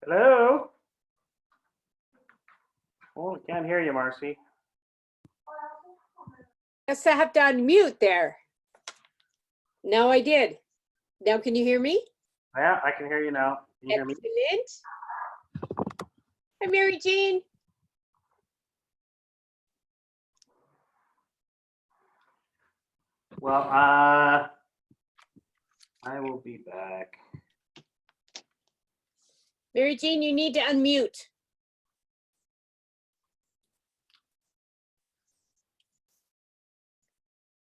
Hello? Oh, I can't hear you, Marcy. Yes, I have to unmute there. No, I did. Now, can you hear me? Yeah, I can hear you now. Can you hear me? Excellent. Hi, Mary Jean. Well, I will be back. Mary Jean, you need to unmute.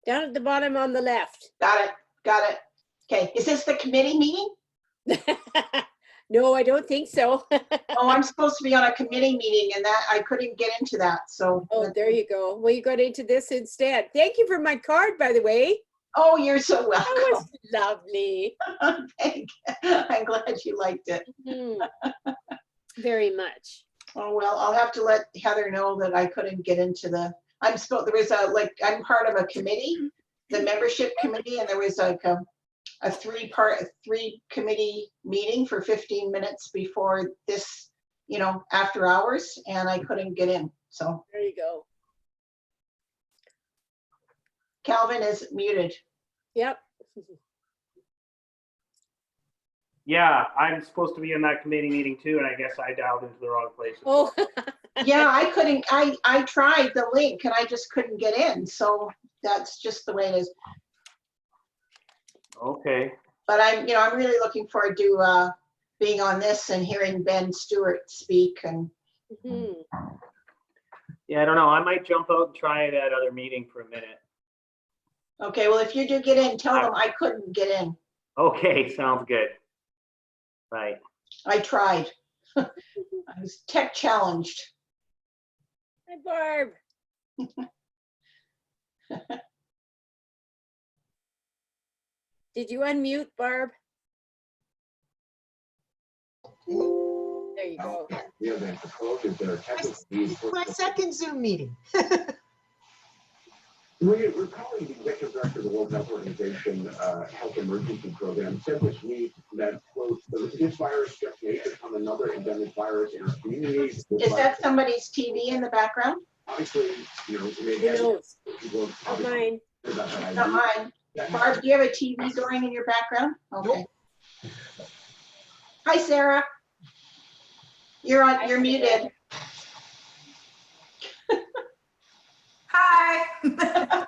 Down at the bottom on the left. Got it. Got it. Okay. Is this the committee meeting? No, I don't think so. Oh, I'm supposed to be on a committee meeting and that I couldn't get into that. So. Oh, there you go. Well, you got into this instead. Thank you for my card, by the way. Oh, you're so That welcome. was lovely. Thank you. I'm glad you liked it. Mhm. Very much. Oh, well, I'll have to let Heather know that I couldn't get into the, I'm I'm part of a committee, the membership committee, and there was like a three committee meeting for 15 minutes before this, after hours, and I couldn't get in. So There you go. Calvin is muted. Yep. Yeah, I'm supposed to be in that committee meeting too, and I guess I dialed into the wrong place. Oh, Yeah, I couldn't, I tried the link and I just couldn't get in. So that's just the way it is. Okay. But I'm really looking forward to being on this and hearing Ben Stewart speak. And mhm. Yeah, I don't know. I might jump out and try that other meeting for a minute. okay, well, if you do get in, tell them I couldn't get in. Okay, sounds good. Right. I tried. I was tech challenged. Hi, Barb. Did you unmute, Barb? There you go. My second Zoom meeting. We're calling the executive director of the World Health Organization Health Emergency Program said this week that, quote, this virus just may become another endemic virus in our communities. Is that somebody's TV in the background? Obviously, it may Who have knows? people Not mine. Not mine. Barb, do you have a TV going in your background? Okay. Hi, Sarah. You're muted. Hi.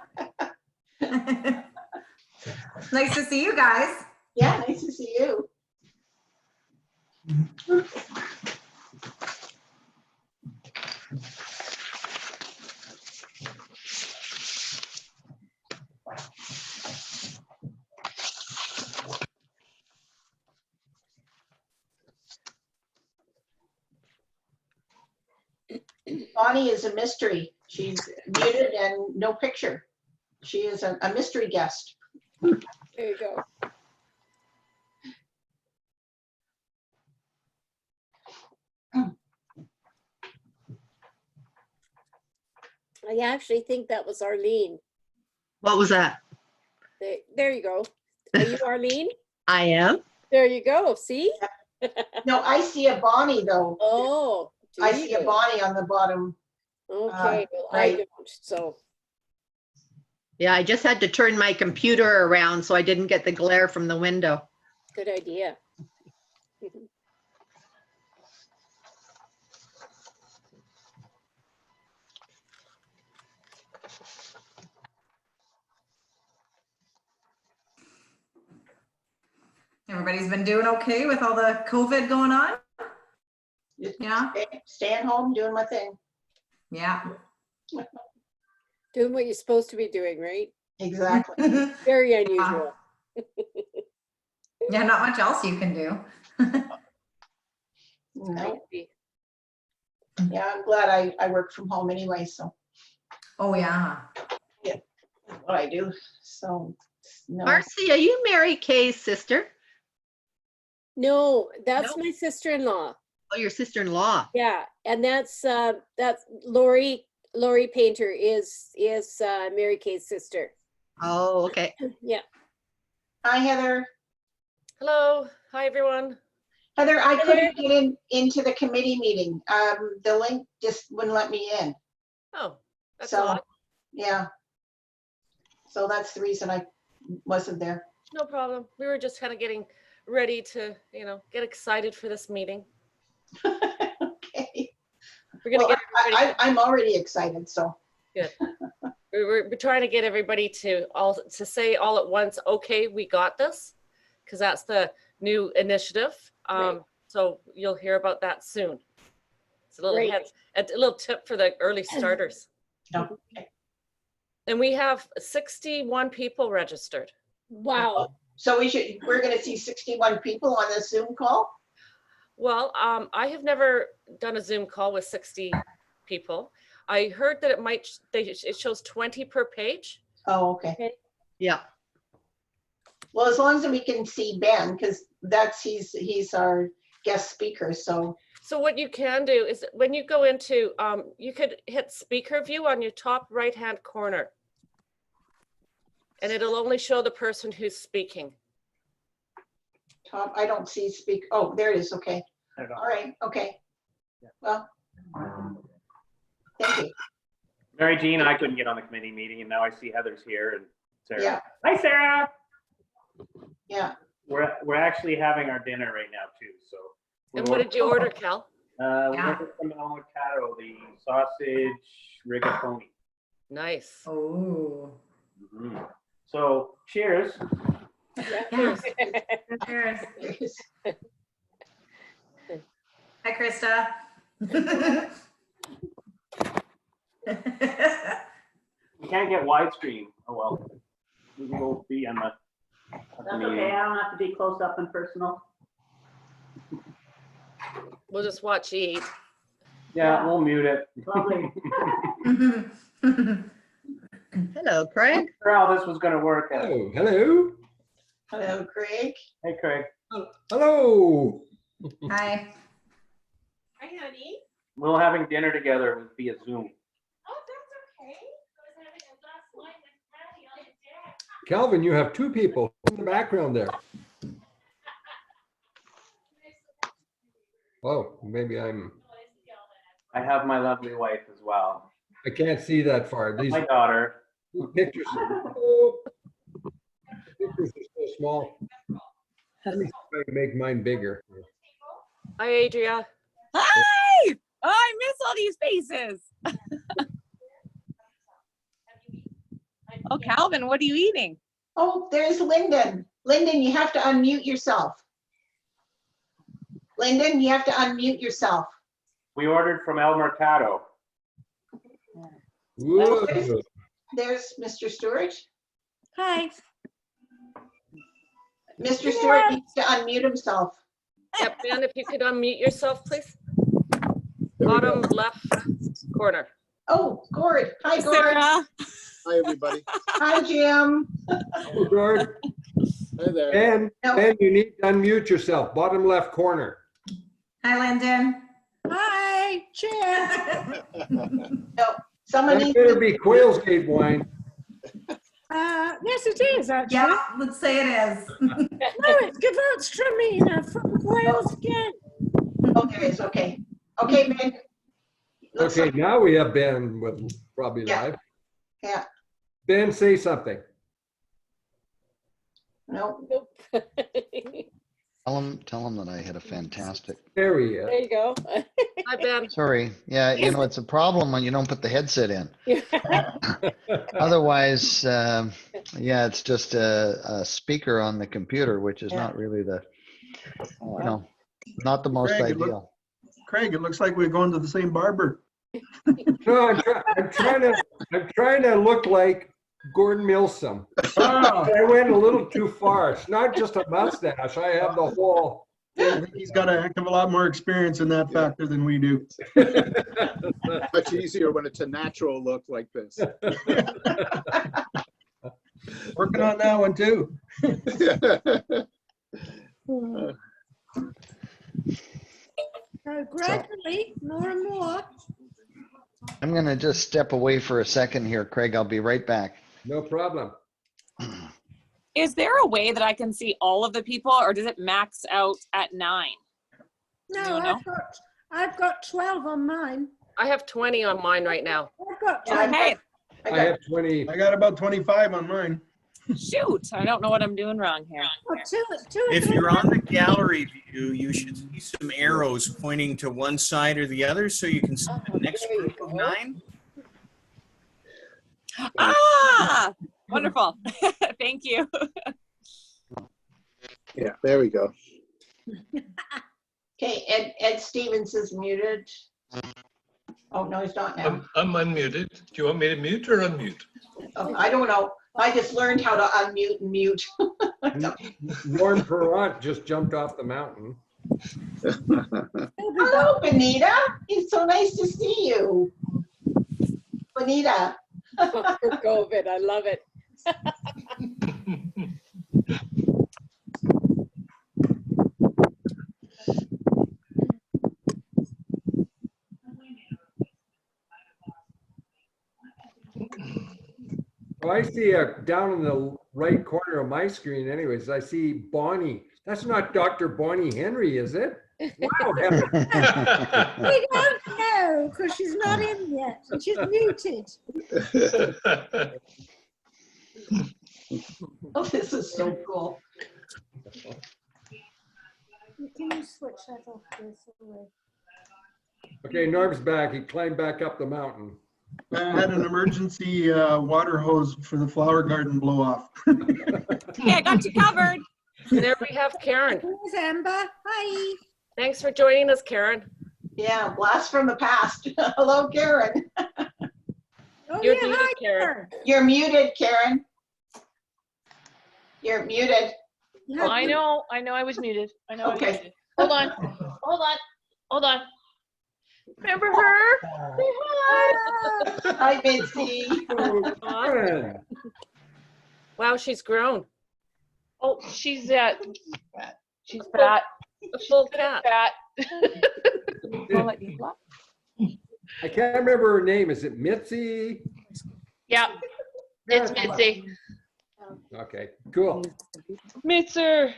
Nice to see you guys. Yeah, nice to see you. Bonnie is a mystery. She's muted and no picture. She is a mystery guest. There you go. I actually think that was Arlene. What was that? There you go. Are you Arlene? I am. There you go. See? No, I see a Bonnie though. Oh, do I see a you? Bonnie on the bottom. Okay, well, I right. don't, so. Yeah, I just had to turn my computer around so I didn't get the glare from the window. Good idea. Everybody's been doing okay with all the COVID going on? Just Yeah. Staying home, doing my thing. Yeah. Doing what you're supposed to be doing, right? Exactly. Very unusual. Yeah, not much else you can do. No. Yeah, I'm glad I work from home anyway, so Oh, yeah. what I do. So no. Marcy, are you Mary Kay's sister? No, that's No. my sister-in-law. Oh, your sister-in-law. Yeah, and that's Lori Painter is Mary Kay's sister. Oh, okay. Yeah. Hi, Heather. Hello. Hi, everyone. Heather, I couldn't get into the committee meeting. The link just wouldn't let me in. Oh, that's So, odd. yeah. So that's the reason I wasn't there. No problem. We were just kind of getting ready to, get excited for this meeting. Okay. We're gonna Well, get everybody. I'm already excited, so. We're trying to get everybody to say all at once, okay, we got this, because that's the new initiative. Right. So you'll hear about that soon. It's a little Great. a little tip for the early starters. Okay. And we have 61 people registered. Wow. So we're gonna see 61 people on this Zoom call? Well, I have never done a Zoom call with 60 people. I heard that it shows 20 per page. Oh, okay. Yeah. Well, as long as we can see Ben, because he's our guest speaker, so. So what you can do is when you go into, you could hit speaker view on your top right-hand corner. And it'll only show the person who's speaking. Tom, I don't see oh, there it is, okay. I don't know. All right, okay. Well, thank you. Mary Jean, I couldn't get on the committee meeting, and now I see Heather's here and Sarah. Yeah. Hi, Sarah. Yeah, We're actually having our dinner right now too, so. And what did you order, Cal? We ordered from avocado, the sausage rigatoni. Nice. Oh. Mhm. So, cheers. Yeah. Cheers. Hi, Krista. We can't get widescreen. Oh, well. We can go be on the. That's okay, I don't have to be close up and personal. We'll just watch you eat. Yeah, we'll mute it. Lovely. Hello, Craig. How this was gonna work. Oh, hello. hello, Craig. Hey, Craig. Hello. Hi. Hi, honey. We're having dinner together via Zoom. Oh, that's okay. I was having a glass of wine with Patty on the deck. Calvin, you have two people in the background there. Oh, maybe I have my lovely wife as well. I can't see that far. These My daughter. pictures, oh, pictures are so small. Let me see if I can make mine bigger. Hi, Adria. Hi! Oh, I miss all these faces. Oh, Calvin, what are you eating? Oh, there's Lyndon. Lyndon, you have to unmute yourself. Lyndon, you have to unmute yourself. We ordered from El Mercado. Whoa. There's Mr. Stewart. Hi. Mr. Stewart needs to unmute himself. Yep, Ben, if you could unmute yourself, please. There we Bottom go. left corner. Oh, Gord. Hi, Gord. Sarah. Hi, everybody. Hi, Jim. Hey, Gord. Hi there. Ben, No. Ben, you need to unmute yourself, bottom left corner. Hi, Lyndon. Hi, Chair. No, someone That needs better to, be Quail's Gate wine. Yes, it is, actually. Yeah, let's say it is. No, it's Gewürztraminer from Wales again. oh, there is, okay. Okay, Ben. Looks Okay, like- now we have Ben with probably Yeah. live. Yeah, Ben, say something. no, Nope. Tell him that I had a fantastic. There he is. There you go. Hi, Ben. Sorry. Yeah, it's a problem when you don't put the headset in. Otherwise, yeah, it's just a speaker on the computer, which is not really not the most Craig, ideal. Craig, it looks like we're going to the same barber. No, I'm trying to look like Gord Milsom. Oh, I went a little too far. It's not just a mustache. I have the whole. I think he's got a heck of a lot more experience in that factor than we do. Much easier when it's a natural look like this. Working on that one too. Gradually, more and more. I'm going to just step away for a second here, Craig. I'll be right back. No problem. Is there a way that I can see all of the people, or does it max out at 9? No, I've got 12 on mine. I have 20 on mine right now. I've got Yeah, 20. I have 20. I got about 25 on mine. Shoot, I don't know what I'm doing wrong here. Oh, two or If three you're on the gallery view, you should see some arrows pointing to one side or the other so you can see the next there you group of go. 9. Ah, wonderful. Thank you. Yeah, there we go. Okay, Ed Stevens is muted. Oh, no, he's not now. I'm unmuted. Do you want me to mute or unmute? Oh, I don't know. I just learned how to unmute and mute. Norm Perrant just jumped off the mountain. Hello, Benita. It's so nice to see you. Benita. For COVID, I love it. Oh, I see down in the right corner of my screen anyways, I see Bonnie. That's not Dr. Bonnie Henry, is it? Wow, Heather. We don't know because she's not in yet. She's muted. Oh, this is so cool. Can you switch that off this away? Okay, Norm's back. He climbed back up the mountain. I had an emergency water hose for the flower garden blow off. Yeah, I got you covered. There we have Karen. Here's Amber. Hi. Thanks for joining us, Karen. Yeah, blast from the past. Hello, Karen. Oh, You're yeah, muted, hi, Karen. You're muted, Karen. You're muted. Yeah. I know I was muted. I know I was Okay. muted. Hold on. Remember her? Say hi. Hi, Mitzi. Karen. Wow, she's grown. Oh, she's fat. She's fat. A full cat. Fat. I can't remember her name. Is it Mitzi? Yeah, it's Mitzi. Okay, cool. Mitzer.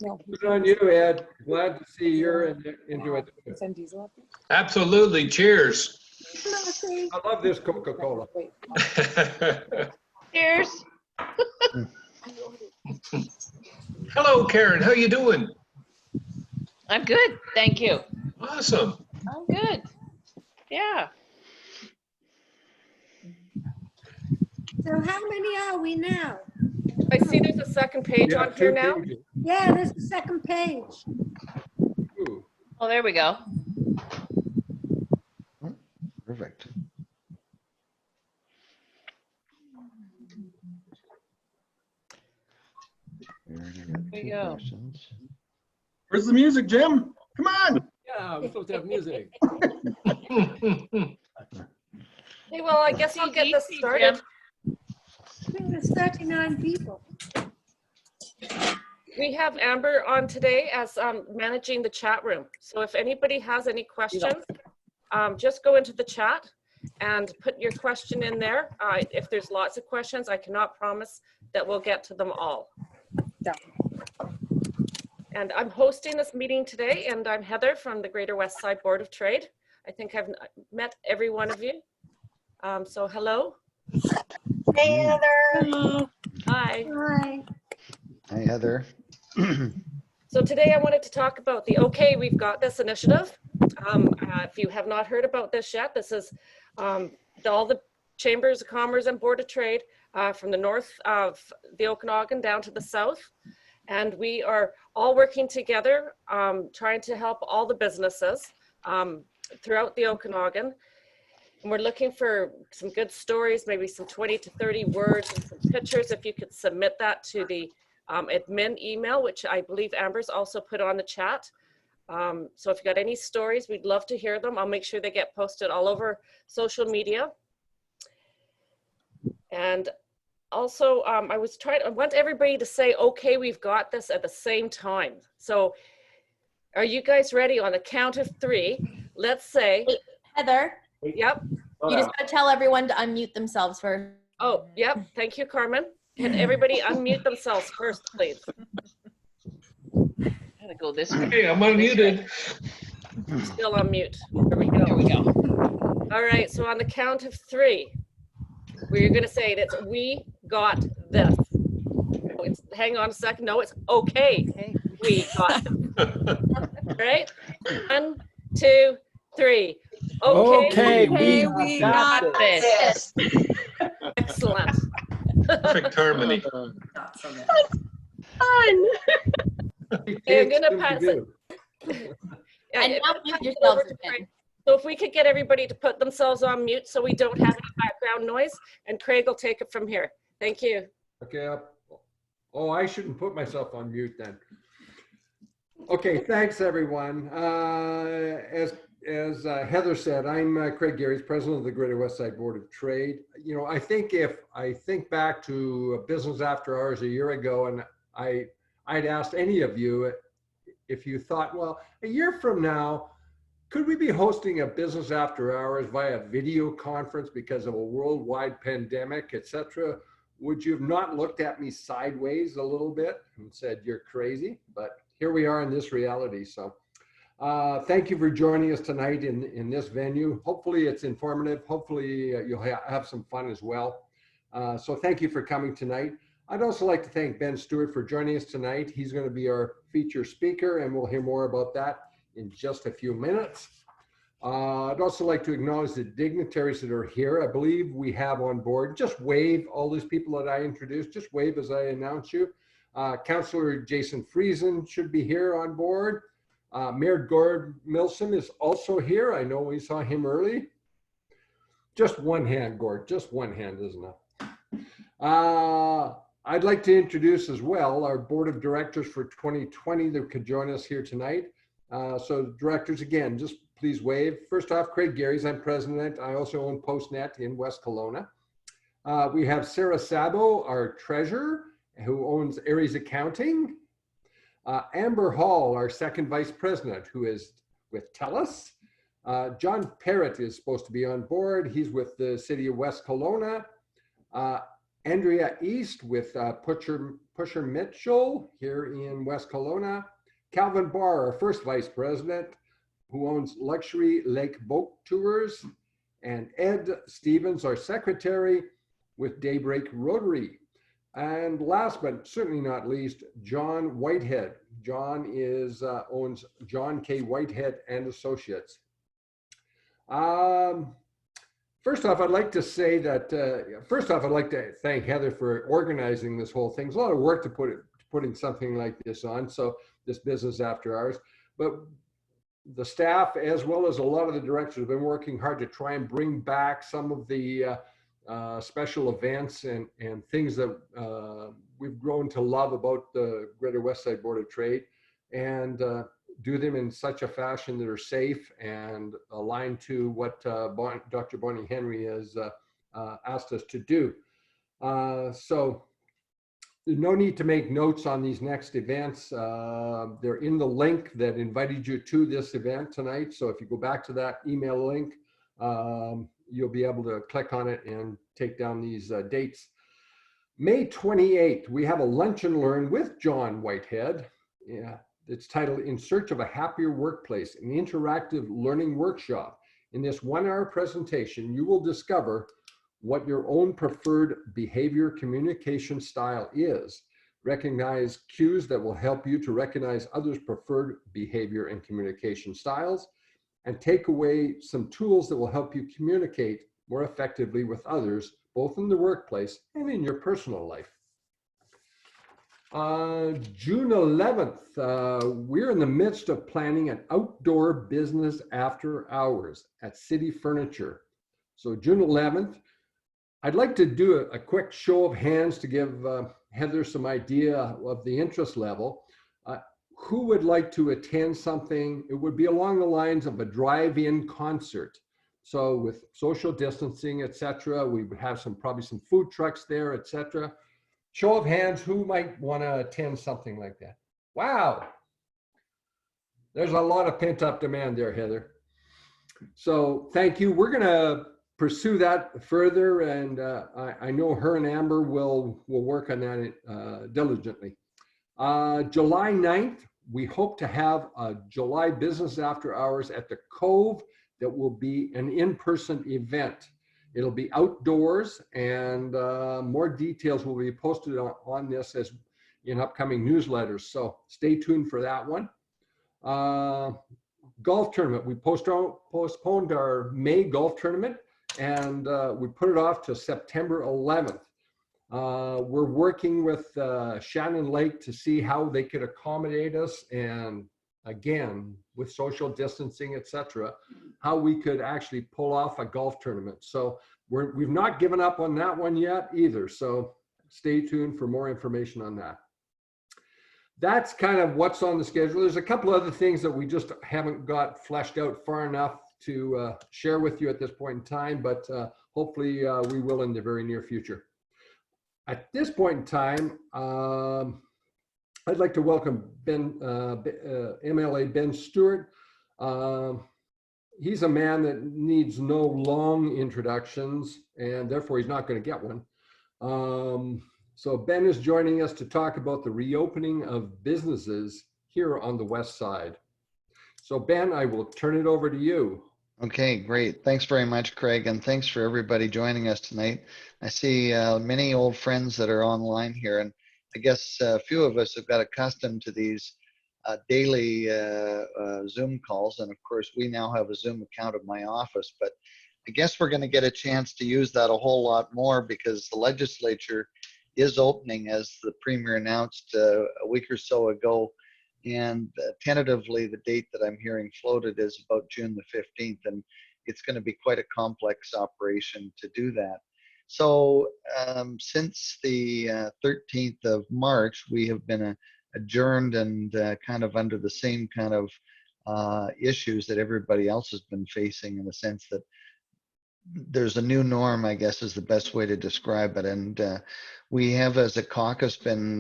Good on you, Ed. Glad to see you're into it. Absolutely. Cheers. I love this Coca-Cola. Cheers. Hello, Karen. How you doing? I'm good, thank you. Awesome. I'm good. Yeah. So how many are we now? I see there's a second page Yeah, on here 2 now. pages. Yeah, there's the second page. Ooh, Oh, there we go. Perfect. We already got There 2 you go. questions. Where's the music, Jim? Come on. yeah, we're supposed to have music. Hey, well, I guess I'll get this started. I think there's 39 people. We have Amber on today as managing the chat room. So if anybody has any questions, just go into the chat and put your question in there. If there's lots of questions, I cannot promise that we'll get to them all. And I'm hosting this meeting today, and I'm Heather from the Greater Westside Board of Trade. I think I've met every one of you. So hello. Hey, Heather. Hello. Hi. Hi. Hey, Heather. So today I wanted to talk about the OK, We've Got This initiative. If you have not heard about this yet, this is all the Chambers of Commerce and Board of Trade from the north of the Okanagan down to the south. And we are all working together, trying to help all the businesses throughout the Okanagan. And we're looking for some good stories, maybe some 20 to 30 words and some pictures. If you could submit that to the admin email, which I believe Amber's also put on the chat. So if you got any stories, we'd love to hear them. I'll make sure they get posted all over social media. And also, I want everybody to say, okay, we've got this at the same time. So are you guys ready? On the count of 3, let's say. Hey, Heather. Yep. You just gotta tell everyone to unmute themselves first. Oh, yep. Thank you, Carmen. Can everybody unmute themselves first, please? Go this way. Hey, I'm unmuted. Still on mute. There we go. There we go. All right, so on the count of 3, we're gonna say it's we got this. Oh, it's, hang on a second. No, it's okay. We got this. All right. 1, 2, 3. Okay. Okay, we got this. Excellent. Perfect harmony. Not so good. Fun. Okay, I'm gonna pass it. Yeah, And I'm now gonna mute pass it yourselves over to again. Craig. So if we could get everybody to put themselves on mute so we don't have any background noise, and Craig will take it from here. Thank you. Okay. Oh, I shouldn't put myself on mute then. Okay, thanks everyone. As Heather said, I'm Craig Gary's president of the Greater Westside Board of Trade. You know, I think if I think back to Business After Hours a year ago, and I'd asked any of you if you thought, well, a year from now, could we be hosting a Business After Hours via video conference because of a worldwide pandemic, etc.? Would you have not looked at me sideways a little bit and said, you're crazy? But here we are in this reality. So thank you for joining us tonight in this venue. Hopefully it's informative. Hopefully you'll have some fun as well. So thank you for coming tonight. I'd also like to thank Ben Stewart for joining us tonight. He's going to be our feature speaker, and we'll hear more about that in just a few minutes. I'd also like to acknowledge the dignitaries that are here. I believe we have on board, just wave all these people that I introduced, just wave as I announce you. Councillor Jason Friesen should be here on board. Mayor Gord Milsom is also here. I know we saw him early. Just one hand, Gord, just one hand is enough. I'd like to introduce as well our board of directors for 2020 that could join us here tonight. So directors, again, just please wave. First off, Craig Gary's, I'm president. I also own Postnet in West Kelowna. We have Sarah Sabo, our treasurer, who owns Aries Accounting. Amber Hall, our second vice president, who is with TELUS. John Parrott is supposed to be on board. He's with the city of West Kelowna. Andrea East with Pusher Mitchell here in West Kelowna. Calvin Barr, our first vice president, who owns Luxury Lake Boat Tours. And Ed Stevens, our secretary with Daybreak Rotary. And last but certainly not least, John Whitehead. John owns John K. Whitehead and Associates. First off, I'd like to say that, I'd like to thank Heather for organizing this whole thing. It's a lot of work to putting something like this on, so this Business After Hours. But the staff, as well as a lot of the directors, have been working hard to try and bring back some of the special events and things that we've grown to love about the Greater Westside Board of Trade, and do them in such a fashion that are safe and aligned to what Dr. Bonnie Henry has asked us to do. So there's no need to make notes on these next events. They're in the link that invited you to this event tonight. So if you go back to that email link, you'll be able to click on it and take down these dates. May 28th, we have a lunch and learn with John Whitehead. Yeah, it's titled In Search of a Happier Workplace, an interactive learning workshop. In this 1-hour presentation, you will discover what your own preferred behavior communication style is. Recognize cues that will help you to recognize others' preferred behavior and communication styles, and take away some tools that will help you communicate more effectively with others, both in the workplace and in your personal life. June 11th, we're in the midst of planning an outdoor business after hours at City Furniture. So June 11th, I'd like to do a quick show of hands to give Heather some idea of the interest level. Who would like to attend something? It would be along the lines of a drive-in concert. So with social distancing, etc., we would have probably some food trucks there, etc. Show of hands, who might want to attend something like that? Wow. There's a lot of pent-up demand there, Heather. So thank you. We're going to pursue that further, and I know her and Amber will work on that diligently. July 9th, we hope to have a July business after hours at the Cove that will be an in-person event. It'll be outdoors, and more details will be posted on this as in upcoming newsletters. So stay tuned for that one. Golf tournament. We postponed our May golf tournament, and we put it off to September 11th. We're working with Shannon Lake to see how they could accommodate us, and again, with social distancing, etc., how we could actually pull off a golf tournament. So we've not given up on that one yet either. So stay tuned for more information on that. That's kind of what's on the schedule. There's a couple other things that we just haven't got fleshed out far enough to share with you at this point in time, but hopefully we will in the very near future. At this point in time, I'd like to welcome MLA Ben Stewart. He's a man that needs no long introductions, and therefore he's not going to get one. So Ben is joining us to talk about the reopening of businesses here on the West Side. So Ben, I will turn it over to you. Okay, great. Thanks very much, Craig, and thanks for everybody joining us tonight. I see many old friends that are online here, and I guess a few of us have got accustomed to these daily Zoom calls, and of course we now have a Zoom account of my office, but I guess we're going to get a chance to use that a whole lot more because the legislature is opening, as the Premier announced a week or so ago, and tentatively the date that I'm hearing floated is about June the 15th, and it's going to be quite a complex operation to do that. So since the 13th of March, we have been adjourned and kind of under the same kind of issues that everybody else has been facing, in the sense that there's a new norm, I guess is the best way to describe it. And we have, as a caucus, been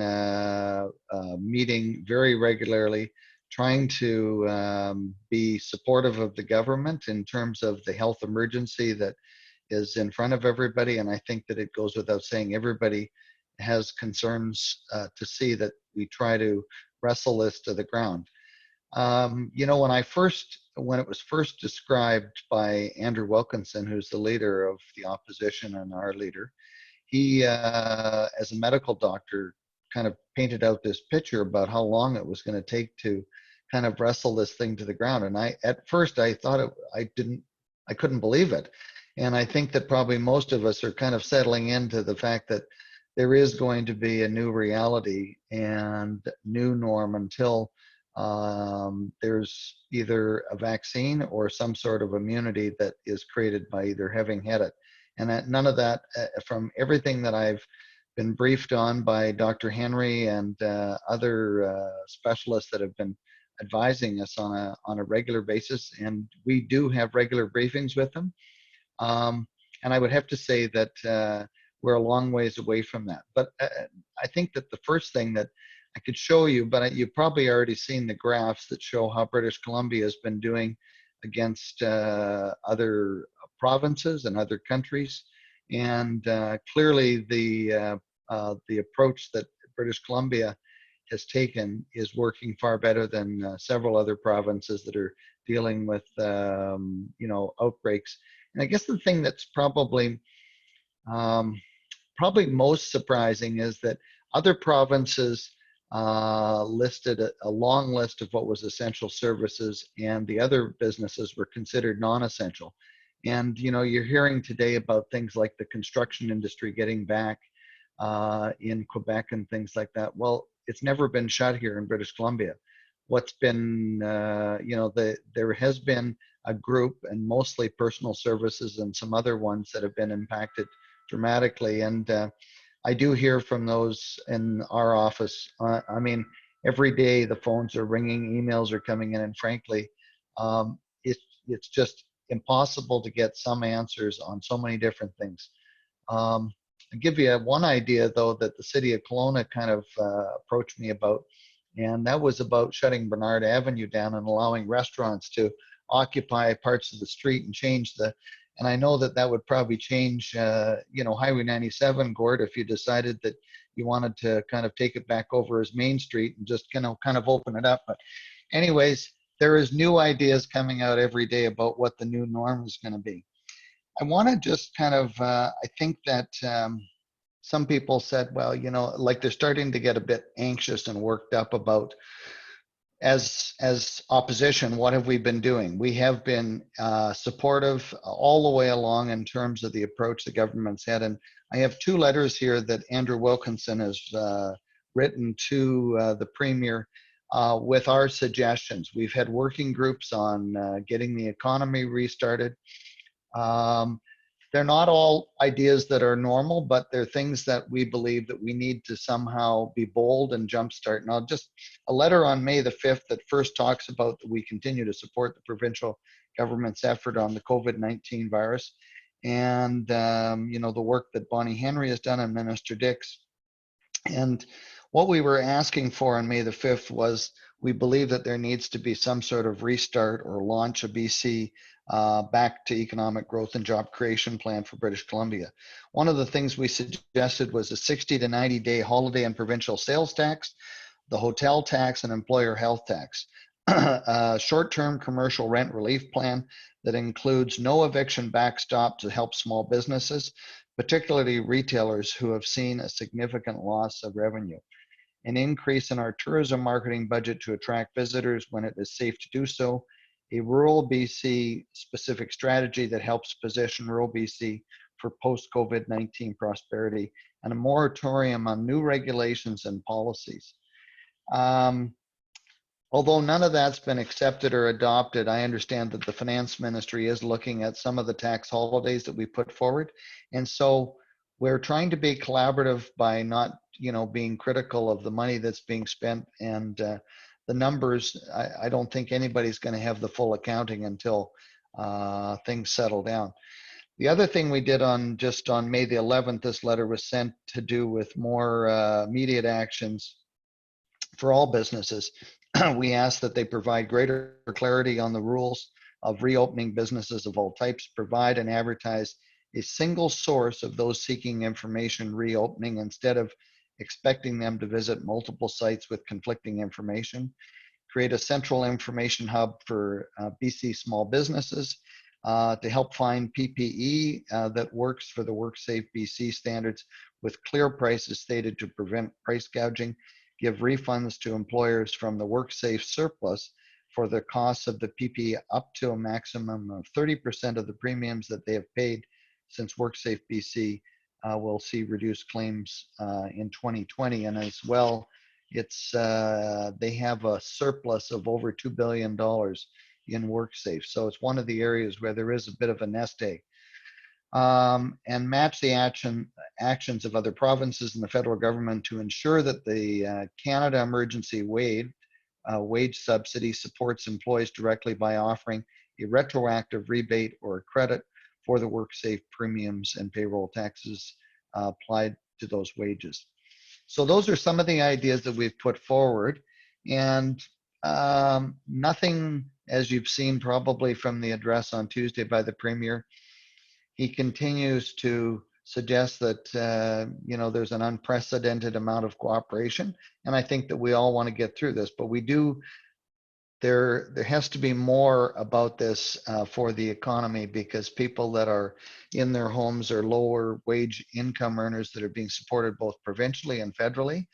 meeting very regularly, trying to be supportive of the government in terms of the health emergency that is in front of everybody. And I think that it goes without saying, everybody has concerns to see that we try to wrestle this to the ground. You know, when it was first described by Andrew Wilkinson, who's the leader of the opposition and our leader, he, as a medical doctor, kind of painted out this picture about how long it was going to take to kind of wrestle this thing to the ground. And at first I thought I couldn't believe it. And I think that probably most of us are kind of settling into the fact that there is going to be a new reality and new norm until there's either a vaccine or some sort of immunity that is created by either having had it. And that none of that, from everything that I've been briefed on by Dr. Henry and other specialists that have been advising us on a regular basis, and we do have regular briefings with them. And I would have to say that we're a long ways away from that. But I think that the first thing that I could show you, but you've probably already seen the graphs that show how British Columbia has been doing against other provinces and other countries. And clearly the approach that British Columbia has taken is working far better than several other provinces that are dealing with you know, outbreaks. And I guess the thing that's probably most surprising is that other provinces listed a long list of what was essential services, and the other businesses were considered non-essential. And you know, you're hearing today about things like the construction industry getting back in Quebec and things like that. Well, it's never been shut here in British Columbia. What's been, you know, there has been a group, and mostly personal services and some other ones, that have been impacted dramatically. And I do hear from those in our office. I mean, every day the phones are ringing, emails are coming in, and frankly, it's just impossible to get some answers on so many different things. I'll give you one idea, though, that the city of Kelowna kind of approached me about, and that was about shutting Bernard Avenue down and allowing restaurants to occupy parts of the street and change the, and I know that that would probably change, you know, Highway 97, Gord, if you decided that you wanted to kind of take it back over as Main Street and just kind of open it up. But anyways, there is new ideas coming out every day about what the new norm is going to be. I want to just kind of, I think that some people said, well, you know, like they're starting to get a bit anxious and worked up about, as opposition, what have we been doing? We have been supportive all the way along in terms of the approach the government's had. And I have two letters here that Andrew Wilkinson has written to the Premier with our suggestions. We've had working groups on getting the economy restarted. They're not all ideas that are normal, but they're things that we believe that we need to somehow be bold and jumpstart. Now, just a letter on May the 5th that first talks about that we continue to support the provincial government's effort on the COVID-19 virus, and you know, the work that Bonnie Henry has done and Minister Dix. And what we were asking for on May the 5th was, we believe that there needs to be some sort of restart or launch of BC back to economic growth and job creation plan for British Columbia. One of the things we suggested was a 60 to 90 day holiday and provincial sales tax, the hotel tax, and employer health tax. A short-term commercial rent relief plan that includes no eviction backstop to help small businesses, particularly retailers who have seen a significant loss of revenue. An increase in our tourism marketing budget to attract visitors when it is safe to do so, a rural BC specific strategy that helps position rural BC for post-COVID-19 prosperity, and a moratorium on new regulations and policies. Although none of that's been accepted or adopted, I understand that the finance ministry is looking at some of the tax holidays that we put forward. And so we're trying to be collaborative by not, you know, being critical of the money that's being spent, and the numbers. I don't think anybody's going to have the full accounting until things settle down. The other thing we did on May the 11th, this letter was sent to do with more immediate actions for all businesses. We asked that they provide greater clarity on the rules of reopening businesses of all types, provide and advertise a single source of those seeking information reopening instead of expecting them to visit multiple sites with conflicting information, create a central information hub for BC small businesses to help find PPE that works for the WorkSafe BC standards with clear prices stated to prevent price gouging, give refunds to employers from the WorkSafe surplus for the costs of the PPE up to a maximum of 30% of the premiums that they have paid since WorkSafe BC will see reduced claims in 2020. And as well, it's they have a surplus of over $2 billion in WorkSafe. So it's one of the areas where there is a bit of a nest egg. And match the actions of other provinces and the federal government to ensure that the Canada Emergency Wage Subsidy supports employees directly by offering a retroactive rebate or a credit for the WorkSafe premiums and payroll taxes applied to those wages. So those are some of the ideas that we've put forward, and nothing, as you've seen probably from the address on Tuesday by the Premier. He continues to suggest that you know, there's an unprecedented amount of cooperation, and I think that we all want to get through this, but we do. There has to be more about this for the economy, because people that are in their homes are lower wage income earners that are being supported both provincially and federally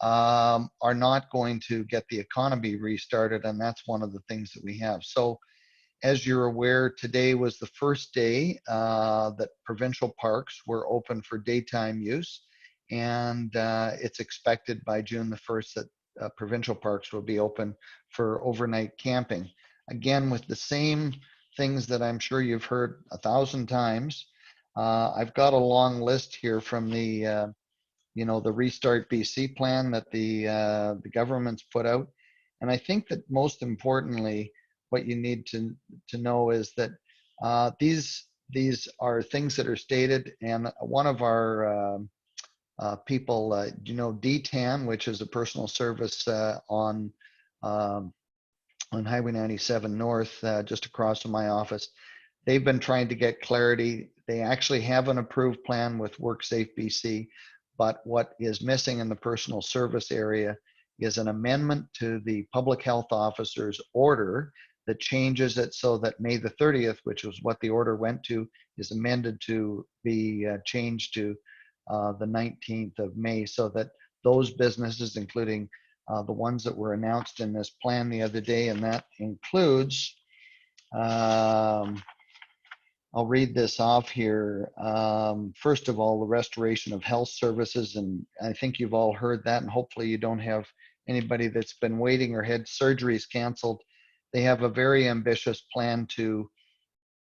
are not going to get the economy restarted, and that's one of the things that we have. So, as you're aware, today was the first day that provincial parks were open for daytime use, and it's expected by June the 1st that provincial parks will be open for overnight camping. Again, with the same things that I'm sure you've heard 1,000 times. I've got a long list here from the, you know, the Restart BC plan that the government's put out. And I think that most importantly, what you need to know is that these are things that are stated, and one of our people, you know, DTAN, which is a personal service on Highway 97 North, just across from my office. They've been trying to get clarity. They actually have an approved plan with WorkSafe BC, But what is missing in the personal service area is an amendment to the public health officer's order that changes it so that May the 30th, which was what the order went to, is amended to be changed to the 19th of May, so that those businesses, including the ones that were announced in this plan the other day, and that includes, I'll read this off here. First of all, the restoration of health services, and I think you've all heard that, and hopefully you don't have anybody that's been waiting or had surgeries canceled. They have a very ambitious plan to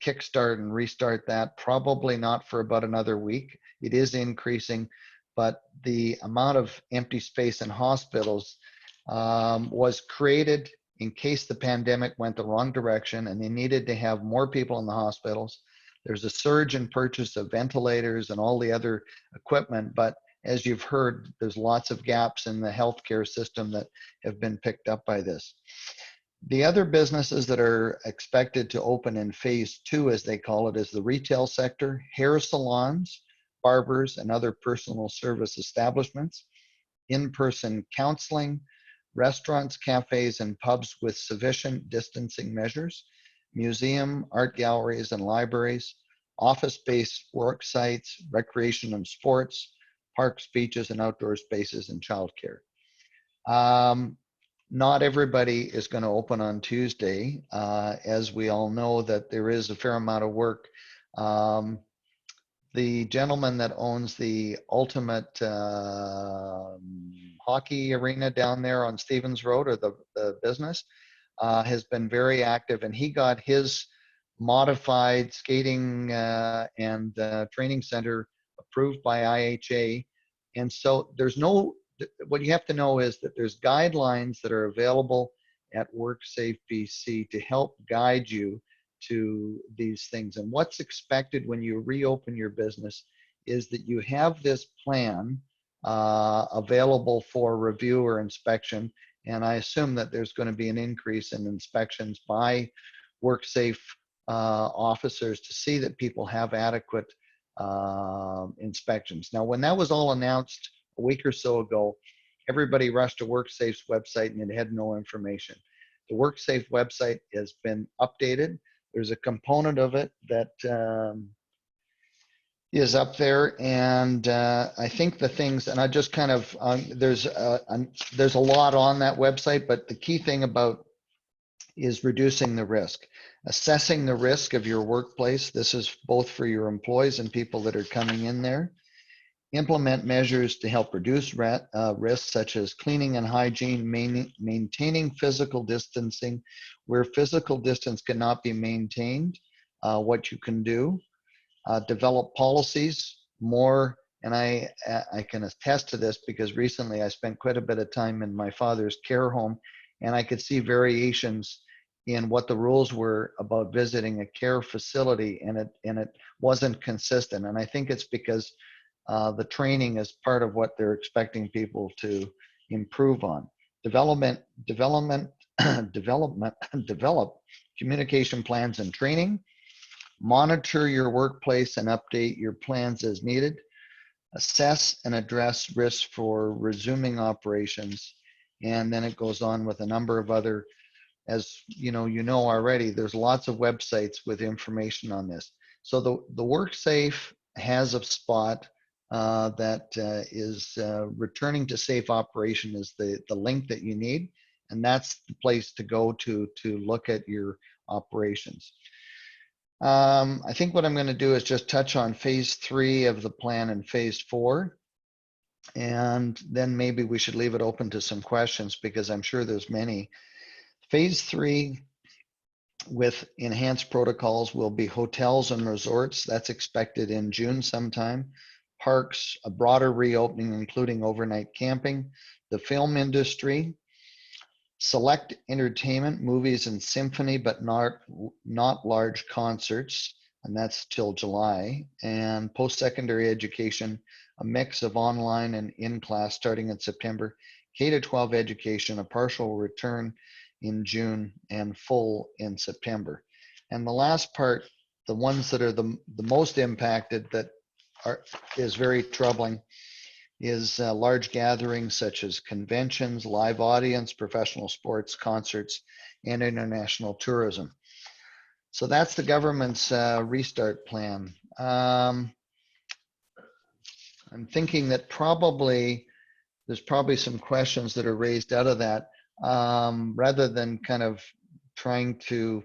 kickstart and restart that, probably not for about another week. It is increasing, but the amount of empty space in hospitals was created in case the pandemic went the wrong direction and they needed to have more people in the hospitals. There's a surge in purchase of ventilators and all the other equipment, but as you've heard, there's lots of gaps in the healthcare system that have been picked up by this. The other businesses that are expected to open in phase 2, as they call it, is the retail sector, hair salons, barbers, and other personal service establishments, in-person counseling, restaurants, cafes, and pubs with sufficient distancing measures, museum, art galleries, and libraries, office-based work sites, recreation and sports, parks, beaches, and outdoor spaces, and childcare. Not everybody is going to open on Tuesday. As we all know, that there is a fair amount of work. The gentleman that owns the Ultimate hockey arena down there on Stevens Road, or the business, has been very active, and he got his modified skating and training center approved by IHA. And so there's no, what you have to know is that there's guidelines that are available at WorkSafe BC to help guide you to these things. And what's expected when you reopen your business is that you have this plan available for review or inspection. And I assume that there's going to be an increase in inspections by WorkSafe officers to see that people have adequate inspections. Now, when that was all announced a week or so ago, everybody rushed to WorkSafe's website and it had no information. The WorkSafe website has been updated. There's a component of it that is up there, and I think the things, and I just kind of, there's a lot on that website, but the key thing about is reducing the risk. Assessing the risk of your workplace. This is both for your employees and people that are coming in there. Implement measures to help reduce risks, such as cleaning and hygiene, maintaining physical distancing. Where physical distance cannot be maintained, what you can do. Develop policies more, and I can attest to this because recently I spent quite a bit of time in my father's care home, and I could see variations in what the rules were about visiting a care facility, and it wasn't consistent. And I think it's because the training is part of what they're expecting people to improve on. Develop communication plans and training. Monitor your workplace and update your plans as needed. Assess and address risks for resuming operations. And then it goes on with a number of other, as you know already, there's lots of websites with information on this. So the WorkSafe has a spot that is returning to safe operation is the link that you need, and that's the place to go to look at your operations. I think what I'm going to do is just touch on phase 3 of the plan and phase 4, and then maybe we should leave it open to some questions because I'm sure there's many. Phase 3 with enhanced protocols will be hotels and resorts. That's expected in June sometime. Parks, a broader reopening, including overnight camping. The film industry, select entertainment, movies and symphony, but not large concerts, and that's till July. And post-secondary education, a mix of online and in-class starting in September. K-12 education, a partial return in June and full in September. And the last part, the ones that are the most impacted that is very troubling, is large gatherings such as conventions, live audience, professional sports, concerts, and international tourism. So that's the government's restart plan. I'm thinking that there's probably some questions that are raised out of that. Rather than kind of trying to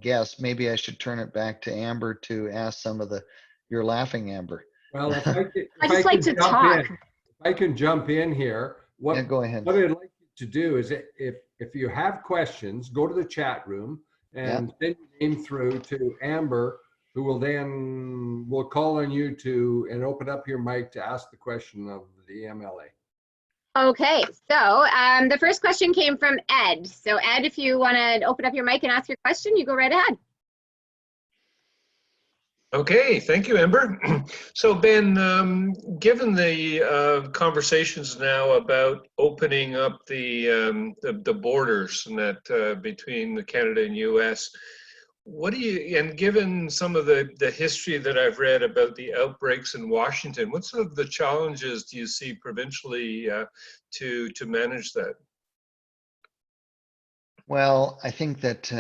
guess, maybe I should turn it back to Amber to ask some of you're laughing, Amber. Well, if I just like to talk. If I can jump in here, Yeah, go ahead. What I'd like you to do is if you have questions, go to the chat room and send your name through to Amber, who will call on you and open up your mic to ask the question of the MLA. Okay, so the first question came from Ed. So Ed, if you want to open up your mic and ask your question, you go right ahead. Okay, thank you, Amber. So Ben, given the conversations now about opening up the borders and that between Canada and US, and given some of the history that I've read about the outbreaks in Washington, what sort of the challenges do you see provincially to manage that? Well, I think that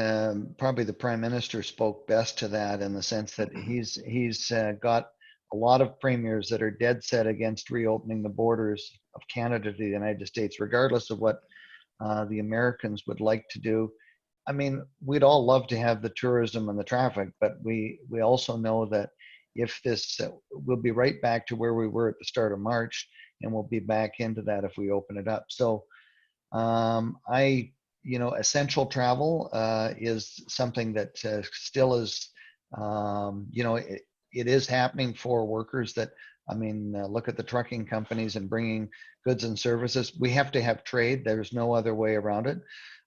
probably the Prime Minister spoke best to that in the sense that he's got a lot of premiers that are dead set against reopening the borders of Canada to the United States, regardless of what the Americans would like to do. I mean, we'd all love to have the tourism and the traffic, but we also know that if this, we'll be right back to where we were at the start of March, and we'll be back into that if we open it up. So essential travel is something that still is, it is happening for workers that, look at the trucking companies and bringing goods and services. We have to have trade. There's no other way around it.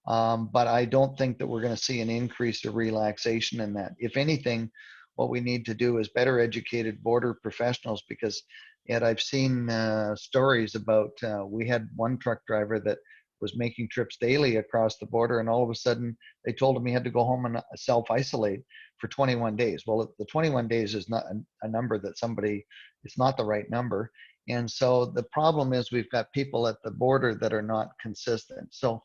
But I don't think that we're going to see an increase or relaxation in that. If anything, what we need to do is better educated border professionals, because yet I've seen stories about, we had one truck driver that was making trips daily across the border, and all of a sudden they told him he had to go home and self-isolate for 21 days. Well, the 21 days is not a number that it's not the right number. And so the problem is we've got people at the border that are not consistent. So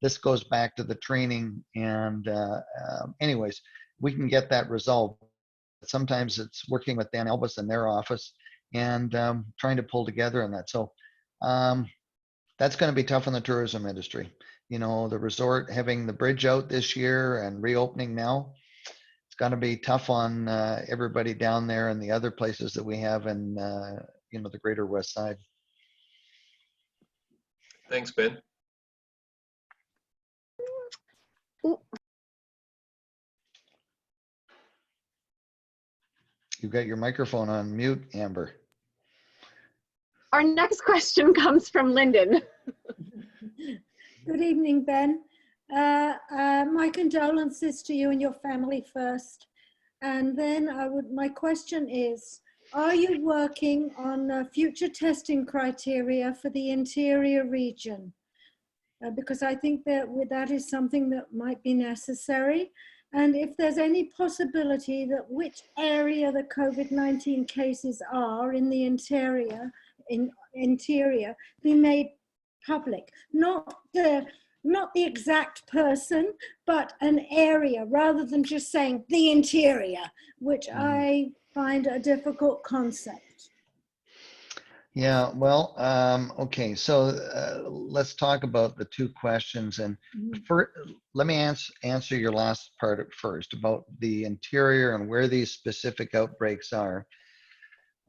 this goes back to the training, and anyways, we can get that resolved. Sometimes it's working with Dan Elvis in their office and trying to pull together on that. So that's going to be tough on the tourism industry. The resort having the bridge out this year and reopening now, it's going to be tough on everybody down there and the other places that we have in, the greater Westside. Thanks, Ben. You've got your microphone on mute, Amber. Our next question comes from Lyndon. Good evening, Ben. My condolences to you and your family first. And then my question is, are you working on future testing criteria for the interior region? Because I think that is something that might be necessary. And if there's any possibility that which area the COVID-19 cases are in the interior be made public, not the exact person, but an area, rather than just saying the interior, which I find a difficult concept. Yeah, well, okay, so let's talk about the two questions. And let me answer your last part first about the interior and where these specific outbreaks are.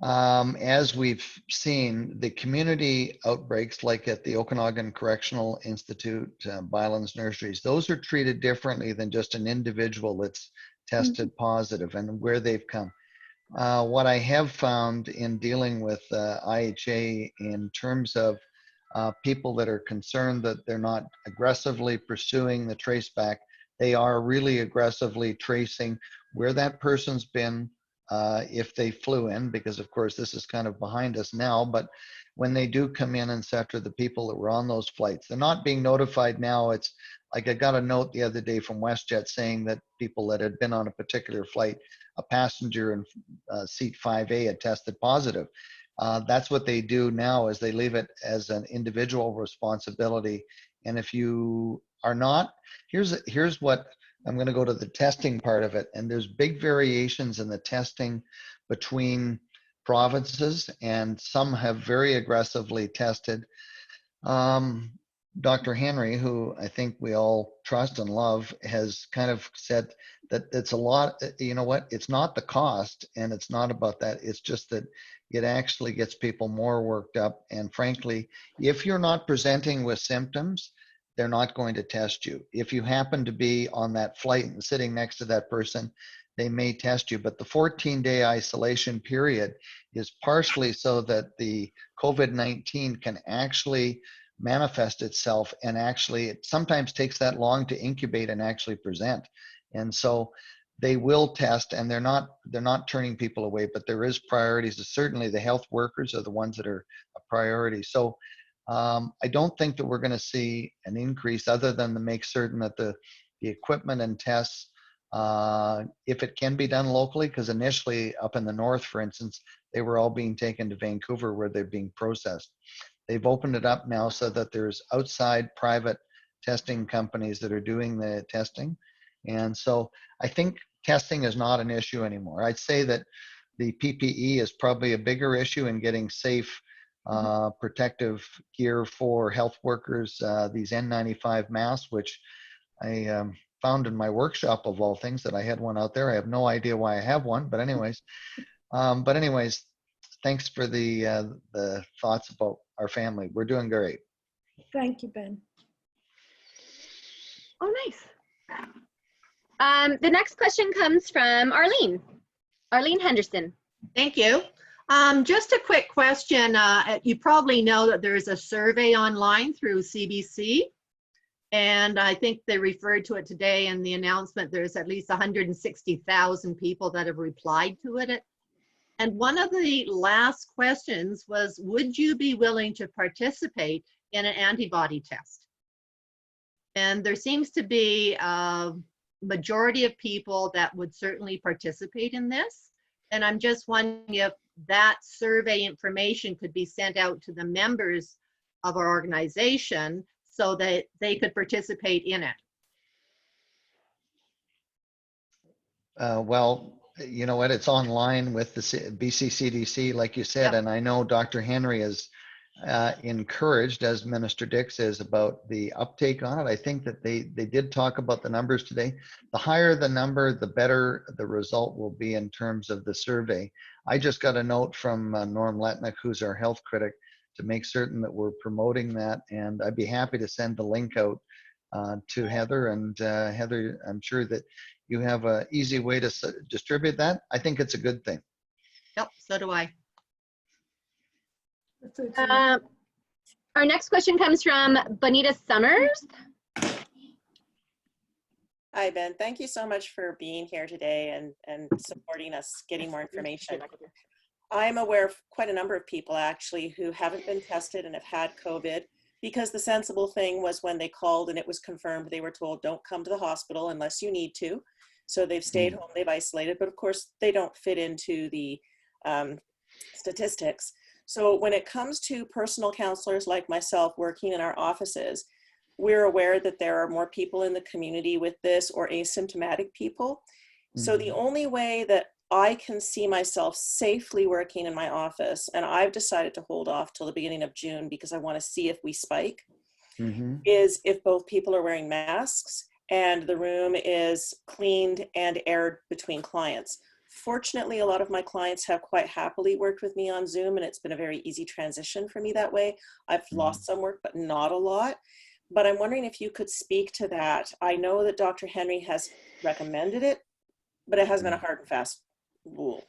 As we've seen, the community outbreaks, like at the Okanagan Correctional Institute, Bylands Nurseries, those are treated differently than just an individual that's tested positive and where they've come. What I have found in dealing with IHA in terms of people that are concerned that they're not aggressively pursuing the trace back, they are really aggressively tracing where that person's been, if they flew in, because of course this is kind of behind us now, but when they do come in, et cetera, the people that were on those flights, they're not being notified now. It's like I got a note the other day from WestJet saying that people that had been on a particular flight, a passenger in seat 5A had tested positive. That's what they do now, is they leave it as an individual responsibility. And if you are not, here's what, I'm going to go to the testing part of it. And there's big variations in the testing between provinces, and some have very aggressively tested. Dr. Henry, who I think we all trust and love, has kind of said that it's a lot, you know what, it's not the cost and it's not about that. It's just that it actually gets people more worked up. And frankly, if you're not presenting with symptoms, they're not going to test you. If you happen to be on that flight and sitting next to that person, they may test you. But the 14-day isolation period is partially so that the COVID-19 can actually manifest itself, and actually it sometimes takes that long to incubate and actually present. And so they will test, and they're not turning people away, but there is priorities. Certainly the health workers are the ones that are a priority. So I don't think that we're going to see an increase, other than to make certain that the equipment and tests, if it can be done locally, because initially up in the north, for instance, they were all being taken to Vancouver where they're being processed. They've opened it up now so that there's outside private testing companies that are doing the testing. And so I think testing is not an issue anymore. I'd say that the PPE is probably a bigger issue in getting safe protective gear for health workers, these N95 masks, which I found in my workshop of all things, that I had one out there. I have no idea why I have one, but anyways, thanks for the thoughts about our family. We're doing great. Thank you, Ben. Oh, nice. The next question comes from Arlene. Arlene Henderson. Thank you. Just a quick question. You probably know that there is a survey online through CBC, and I think they referred to it today in the announcement. There's at least 160,000 people that have replied to it. And one of the last questions was, would you be willing to participate in an antibody test? And there seems to be a majority of people that would certainly participate in this. And I'm just wondering if that survey information could be sent out to the members of our organization so that they could participate in it. Well, you know what, it's online with the BC CDC, like you said, and I know Dr. Henry is encouraged, as Minister Dix is, about the uptake on it. I think that they did talk about the numbers today. The higher the number, the better the result will be in terms of the survey. I just got a note from Norm Letnick, who's our health critic, to make certain that we're promoting that, and I'd be happy to send the link out to Heather. And Heather, I'm sure that you have an easy way to distribute that. I think it's a good thing. Yep, so do I. Our next question comes from Bonita Summers. Hi, Ben. Thank you so much for being here today and supporting us getting more information. I'm aware of quite a number of people actually who haven't been tested and have had COVID, because the sensible thing was when they called and it was confirmed, they were told don't come to the hospital unless you need to. So they've stayed home, they've isolated, but of course they don't fit into the statistics. So when it comes to personal counselors like myself working in our offices, we're aware that there are more people in the community with this, or asymptomatic people. So the only way that I can see myself safely working in my office, and I've decided to hold off till the beginning of June because I want to see if we spike, is if both people are wearing masks and the room is cleaned and aired between clients. Fortunately, a lot of my clients have quite happily worked with me on Zoom, and it's been a very easy transition for me that way. I've lost some work, but not a lot. But I'm wondering if you could speak to that. I know that Dr. Henry has recommended it, but it hasn't been a hard and fast rule.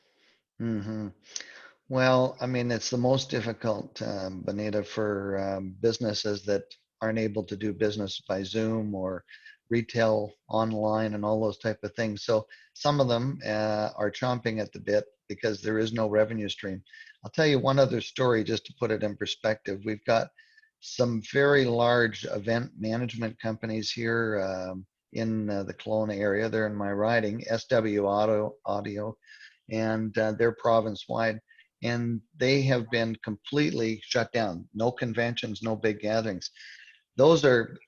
Well, I mean, it's the most difficult, Bonita, for businesses that aren't able to do business by Zoom or retail online and all those type of things. So some of them are chomping at the bit because there is no revenue stream. I'll tell you one other story just to put it in perspective. We've got some very large event management companies here in the Kelowna area. They're in my riding, SW Audio, and they're province-wide. and they have been completely shut down. No conventions, no big gatherings. Those are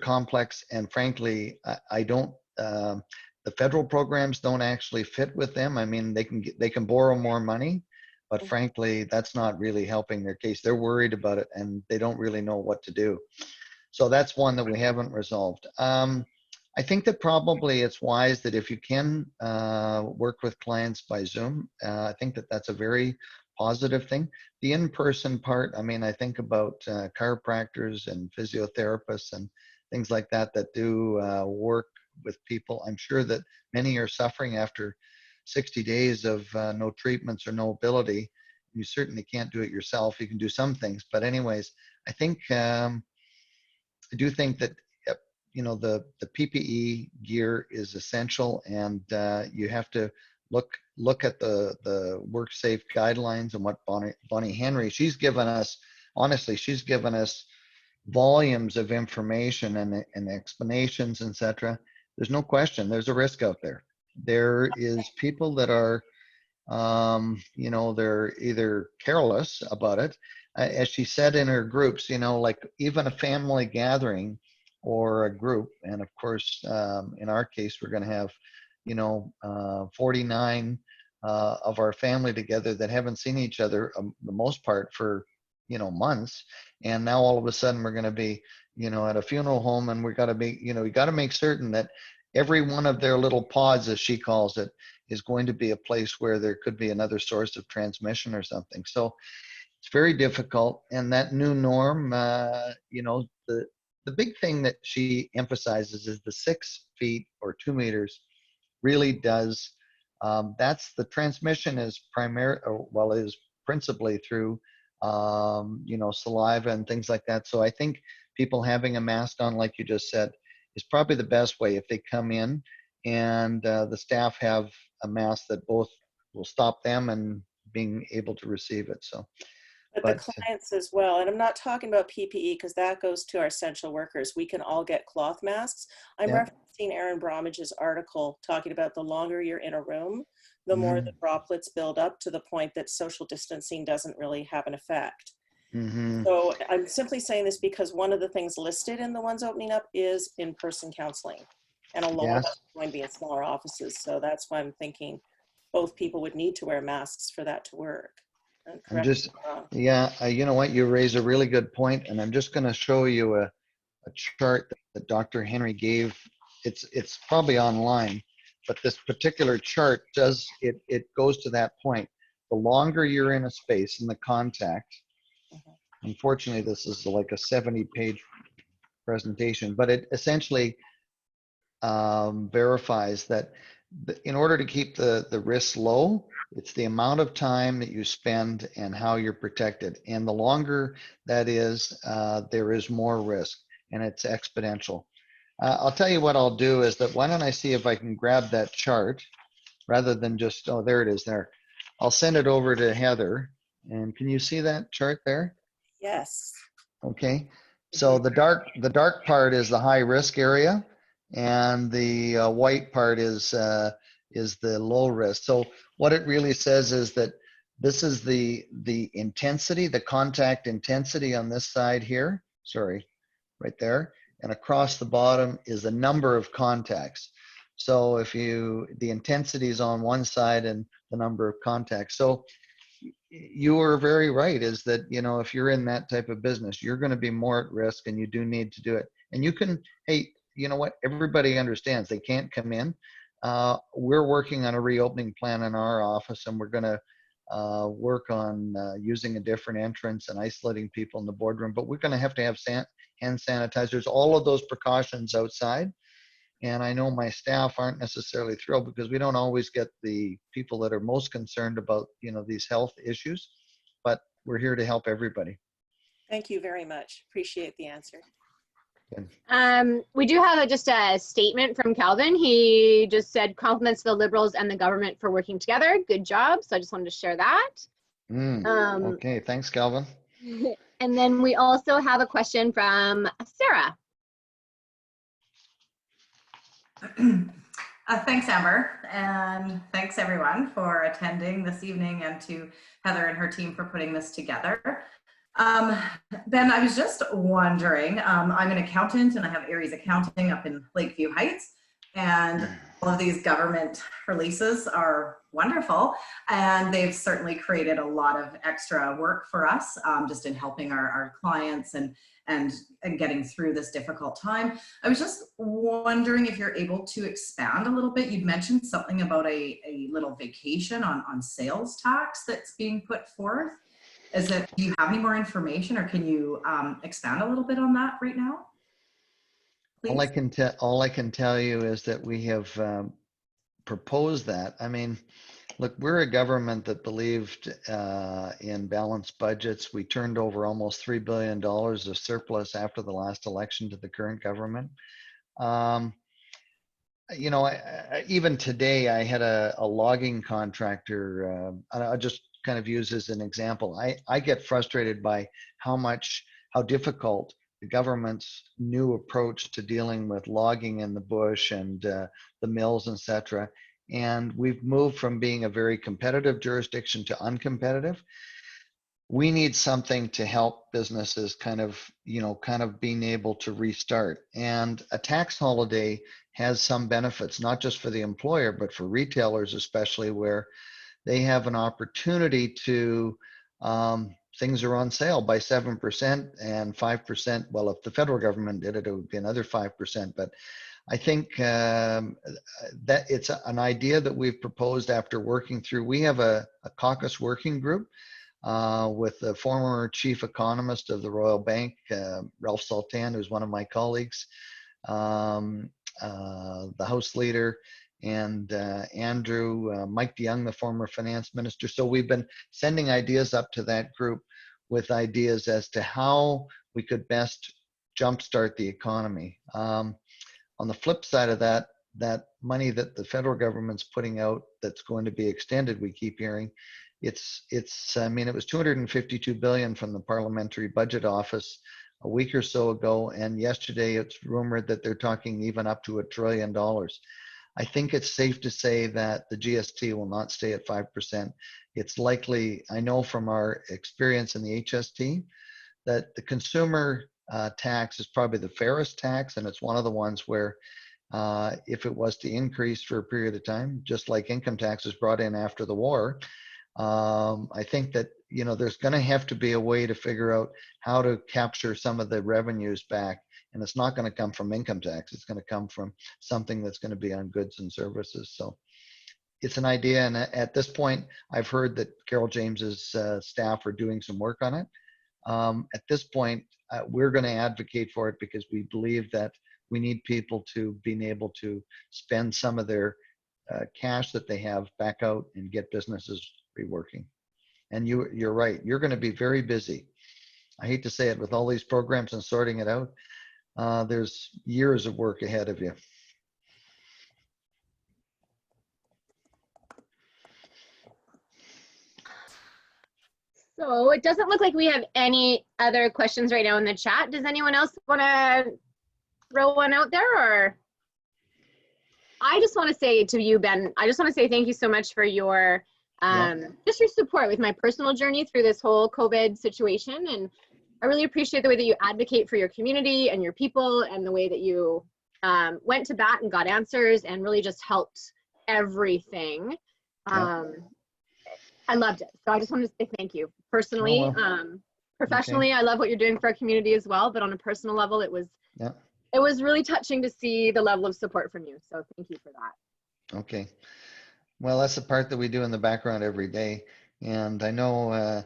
complex, and frankly, I don't. The federal programs don't actually fit with them. I mean, they can borrow more money, but frankly, that's not really helping their case. They're worried about it, and they don't really know what to do. So that's one that we haven't resolved. I think that probably it's wise that if you can work with clients by Zoom, I think that that's a very positive thing. The in-person part, I mean, I think about chiropractors and physiotherapists and things like that that do work with people. I'm sure that many are suffering after 60 days of no treatments or no ability. You certainly can't do it yourself. You can do some things, but anyways, I think I do think that the PPE gear is essential, and you have to look at the work safe guidelines and what Bonnie Henry, she's given us volumes of information and explanations, etc. There's no question there's a risk out there. There is people that are they're either careless about it, as she said in her groups, like even a family gathering or a group. And of course, in our case, we're going to have, 49 of our family together that haven't seen each other the most part for, months. And now all of a sudden we're going to be, at a funeral home, and we got to be, we got to make certain that every one of their little pods, as she calls it, is going to be a place where there could be another source of transmission or something. So it's very difficult. And that new norm, the big thing that she emphasizes is the 6 feet or 2 meters really does. That's the transmission is is principally through, saliva and things like that. So I think people having a mask on, like you just said, is probably the best way if they come in and the staff have a mask that both will stop them and being able to receive it. So. But the clients as well, and I'm not talking about PPE because that goes to our essential workers. We can all get cloth masks. I'm referencing Aaron Bromage's article talking about the longer you're in a room, the more the droplets build up to the point that social distancing doesn't really have an effect. So I'm simply saying this because one of the things listed in the ones opening up is in-person counseling. And a lot of that's going to be in smaller offices. So that's why I'm thinking both people would need to wear masks for that to work. You know what, you raise a really good point, and I'm just going to show you a chart that Dr. Henry gave. It's probably online, but this particular chart it goes to that point. The longer you're in a space in the contact, unfortunately this is like a 70-page presentation, but it essentially verifies that in order to keep the risks low, it's the amount of time that you spend and how you're protected. And the longer that is, there is more risk, and it's exponential. I'll tell you what I'll do is that, why don't I see if I can grab that chart rather than just, oh, there it is there. I'll send it over to Heather. And can you see that chart there? Yes. Okay. So the dark part is the high risk area, and the white part is the low risk. So what it really says is that this is the intensity, the contact intensity on this side here, sorry, right there, and across the bottom is the number of contacts. So if the intensity is on one side and the number of contacts. So you are very right, is that, if you're in that type of business, you're going to be more at risk, and you do need to do it. And you can, hey, you know what, everybody understands they can't come in. We're working on a reopening plan in our office, and we're going to work on using a different entrance and isolating people in the boardroom, but we're going to have hand sanitizers, all of those precautions outside. And I know my staff aren't necessarily thrilled because we don't always get the people that are most concerned about, these health issues, but we're here to help everybody. Thank you very much. Appreciate the answer. We do have just a statement from Calvin. He just said compliments to the Liberals and the government for working together. Good job. So I just wanted to share that. Okay, thanks, Calvin. And then we also have a question from Sarah. Thanks, Amber, and thanks everyone for attending this evening, and to Heather and her team for putting this together. Ben, I was just wondering, I'm an accountant and I have Aries Accounting up in Lakeview Heights, and all of these government releases are wonderful, and they've certainly created a lot of extra work for us, just in helping our clients and getting through this difficult time. I was just wondering if you're able to expand a little bit. You'd mentioned something about a little vacation on sales tax that's being put forth. Do you have any more information, or can you expand a little bit on that right now? Please? All I can tell you is that we have proposed that. I mean, look, we're a government that believed in balanced budgets. We turned over almost $3 billion of surplus after the last election to the current government. You know, even today I had a logging contractor. I'll just kind of use as an example. I get frustrated by how difficult the government's new approach to dealing with logging in the bush and the mills, etc. And we've moved from being a very competitive jurisdiction to uncompetitive. We need something to help businesses kind of being able to restart. And a tax holiday has some benefits, not just for the employer, but for retailers, especially, where they have an opportunity to, things are on sale by 7% and 5%. Well, if the federal government did it, it would be another 5%. But I think that it's an idea that we've proposed after working through. We have a caucus working group with the former chief economist of the Royal Bank, Ralph Sultan, who's one of my colleagues, the House Leader, and Andrew, Mike DeYoung, the former finance minister. So we've been sending ideas up to that group with ideas as to how we could best jumpstart the economy. On the flip side of that, that money that the federal government's putting out that's going to be extended, we keep hearing, I mean, it was $252 billion from the Parliamentary Budget Office a week or so ago, and yesterday it's rumored that they're talking even up to $1 trillion. I think it's safe to say that the GST will not stay at 5%. It's likely, I know from our experience in the HST, that the consumer tax is probably the fairest tax, and it's one of the ones where if it was to increase for a period of time, just like income taxes brought in after the war, I think that, you know, there's going to have to be a way to figure out how to capture some of the revenues back. And it's not going to come from income tax. It's going to come from something that's going to be on goods and services. So it's an idea. And at this point, I've heard that Carol James's staff are doing some work on it. At this point, we're going to advocate for it because we believe that we need people to being able to spend some of their cash that they have back out and get businesses reworking. And you're right. You're going to be very busy. I hate to say it, with all these programs and sorting it out. There's years of work ahead of you. So it doesn't look like we have any other questions right now in the chat. Does anyone else want to throw one out there? Or I just want to say to you, Ben, I just want to say thank you so much for your just your support with my personal journey through this whole COVID situation. And I really appreciate the way that you advocate for your community and your people, and the way that you went to bat and got answers and really just helped everything. I loved it. So I just wanted to say thank you personally. Oh, well. Professionally, okay. I love what you're doing for our community as well, but on a personal level, it was really touching to see the level of support from you. So thank you for that. Okay. Well, that's the part that we do in the background every day. And I know